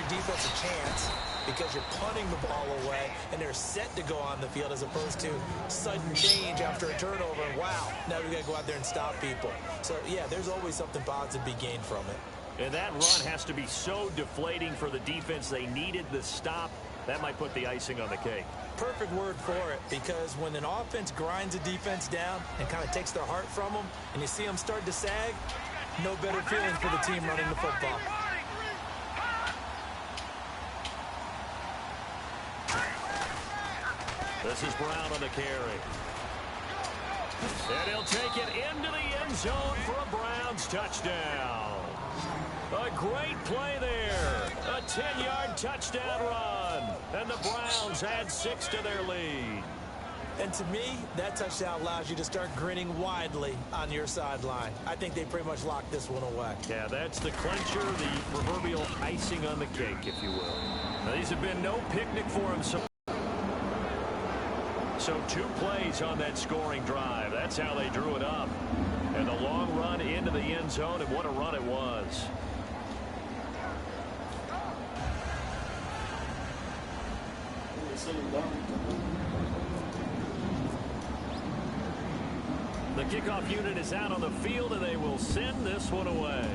defense a chance because you're punting the ball away, and they're set to go on the field as opposed to sudden change after a turnover. And wow, now we got to go out there and stop people. So, yeah, there's always something positive to be gained from it. And that run has to be so deflating for the defense. They needed the stop. That might put the icing on the cake. Perfect word for it, because when an offense grinds a defense down and kind of takes their heart from them, and you see them start to sag, no better feeling for the team running the football. This is Brown on the carry. And he'll take it into the end zone for a Browns touchdown. A great play there. A 10-yard touchdown run. And the Browns add 6 to their lead. And to me, that touchdown allows you to start grinning widely on your sideline. I think they pretty much locked this one away. Yeah, that's the clincher, the proverbial icing on the cake, if you will. Now, these have been no picnic for him. So 2 plays on that scoring drive. That's how they drew it up. And a long run into the end zone, and what a run it was. The kickoff unit is out on the field, and they will send this one away.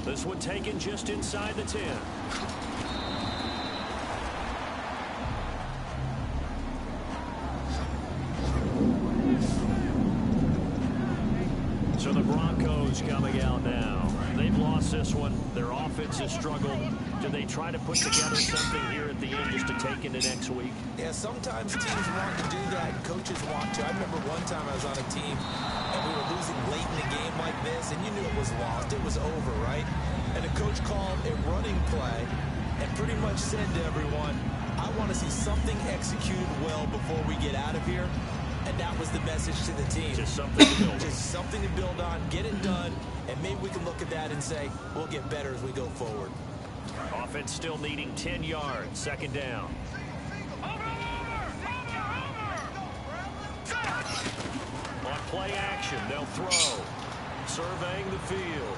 This one taken just inside the 10. So the Broncos coming out now. They've lost this one. Their offense has struggled. Do they try to put together something here at the end just to take into next week? Yeah, sometimes teams want to do that, and coaches want to. I remember one time I was on a team, and we were losing late in the game like this, and you knew it was lost. It was over, right? And the coach called a running play and pretty much said to everyone, I want to see something executed well before we get out of here. And that was the message to the team. Just something to build on. Just something to build on, get it done, and maybe we can look at that and say, we'll get better as we go forward. Offense still needing 10 yards, 2nd down. On play action, they'll throw. Surveying the field.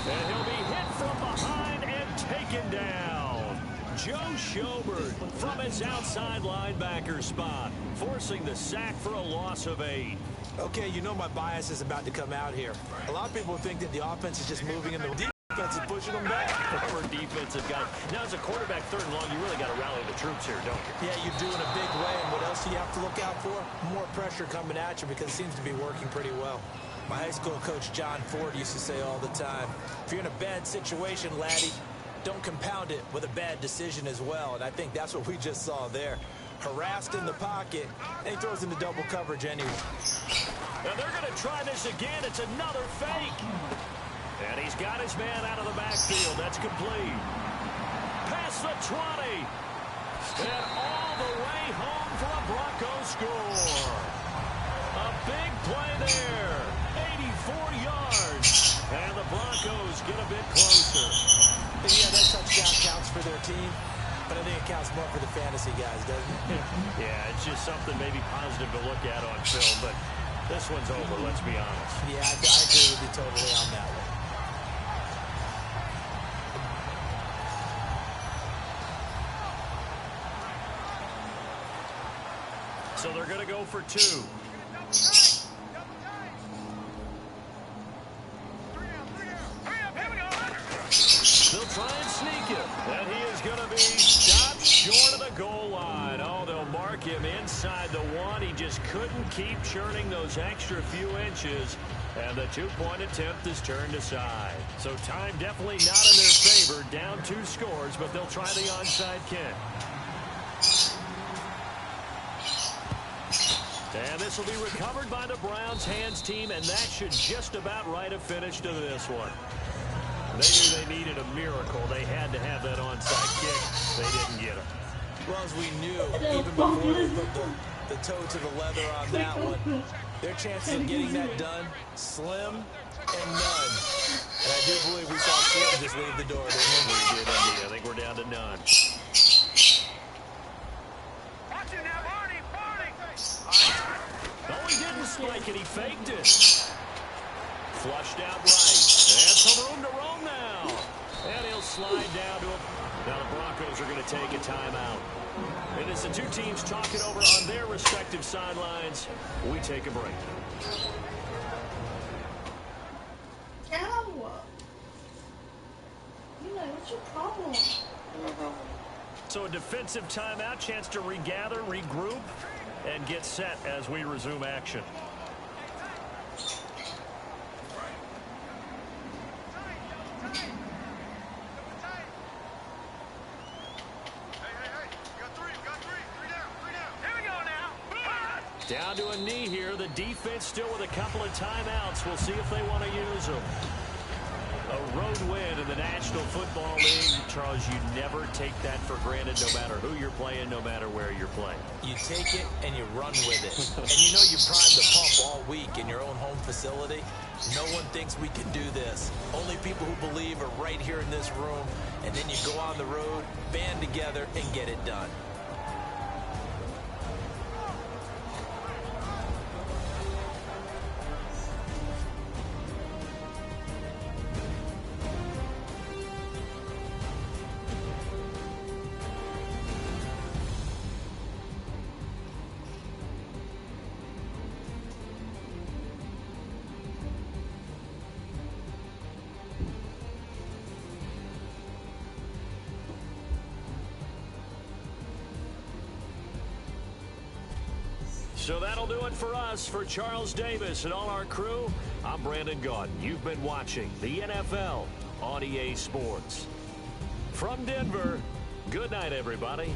And he'll be hit from behind and taken down. Joe Schobert from his outside linebacker spot, forcing the sack for a loss of 8. Okay, you know my bias is about to come out here. A lot of people think that the offense is just moving and the defense is pushing them back. Former defensive guy. Now, as a quarterback, 3rd and long, you really got to rally the troops here, don't you? Yeah, you do in a big way. And what else do you have to look out for? More pressure coming at you because it seems to be working pretty well. My high school coach, John Ford, used to say all the time, if you're in a bad situation, laddie, don't compound it with a bad decision as well. And I think that's what we just saw there. Harassed in the pocket, and he throws into double coverage anyway. Now they're going to try this again. It's another fake. And he's got his man out of the backfield. That's complete. Past the 20. And all the way home for a Broncos score. A big play there. 84 yards. And the Broncos get a bit closer. Yeah, that touchdown counts for their team, but I think it counts more for the fantasy guys, doesn't it? Yeah, it's just something maybe positive to look at on film, but this one's over, let's be honest. Yeah, I agree with you totally on that one. So they're going to go for 2. They'll try and sneak him. And he is going to be stopped short of the goal line. Oh, they'll mark him inside the 1. He just couldn't keep churning those extra few inches. And the 2-point attempt is turned aside. So time definitely not in their favor. Down 2 scores, but they'll try the onside kick. And this will be recovered by the Browns hands team, and that should just about write a finish to this one. They knew they needed a miracle. They had to have that onside kick. They didn't get it. Well, as we knew, even before they put the toe to the leather on that one, their chances of getting that done, slim and none. And I do believe we saw Slim just leave the door. We did indeed. I think we're down to none. Watch it now, Barney. Oh, he didn't strike it. He faked it. Flushed out right. And some room to roam now. And he'll slide down to him. Now the Broncos are going to take a timeout. And as the two teams talk it over on their respective sidelines, we take a break. Ow! Eli, what's your problem? So a defensive timeout, chance to regather, regroup, and get set as we resume action. Down to a knee here. The defense still with a couple of timeouts. We'll see if they want to use them. A road win in the National Football League. Charles, you never take that for granted no matter who you're playing, no matter where you're playing. You take it and you run with it. And you know you primed the pump all week in your own home facility. No one thinks we can do this. Only people who believe are right here in this room. And then you go on the road, band together, and get it done. So that'll do it for us. For Charles Davis and all our crew, I'm Brandon Gaudin. You've been watching the NFL on EA Sports. From Denver, good night, everybody.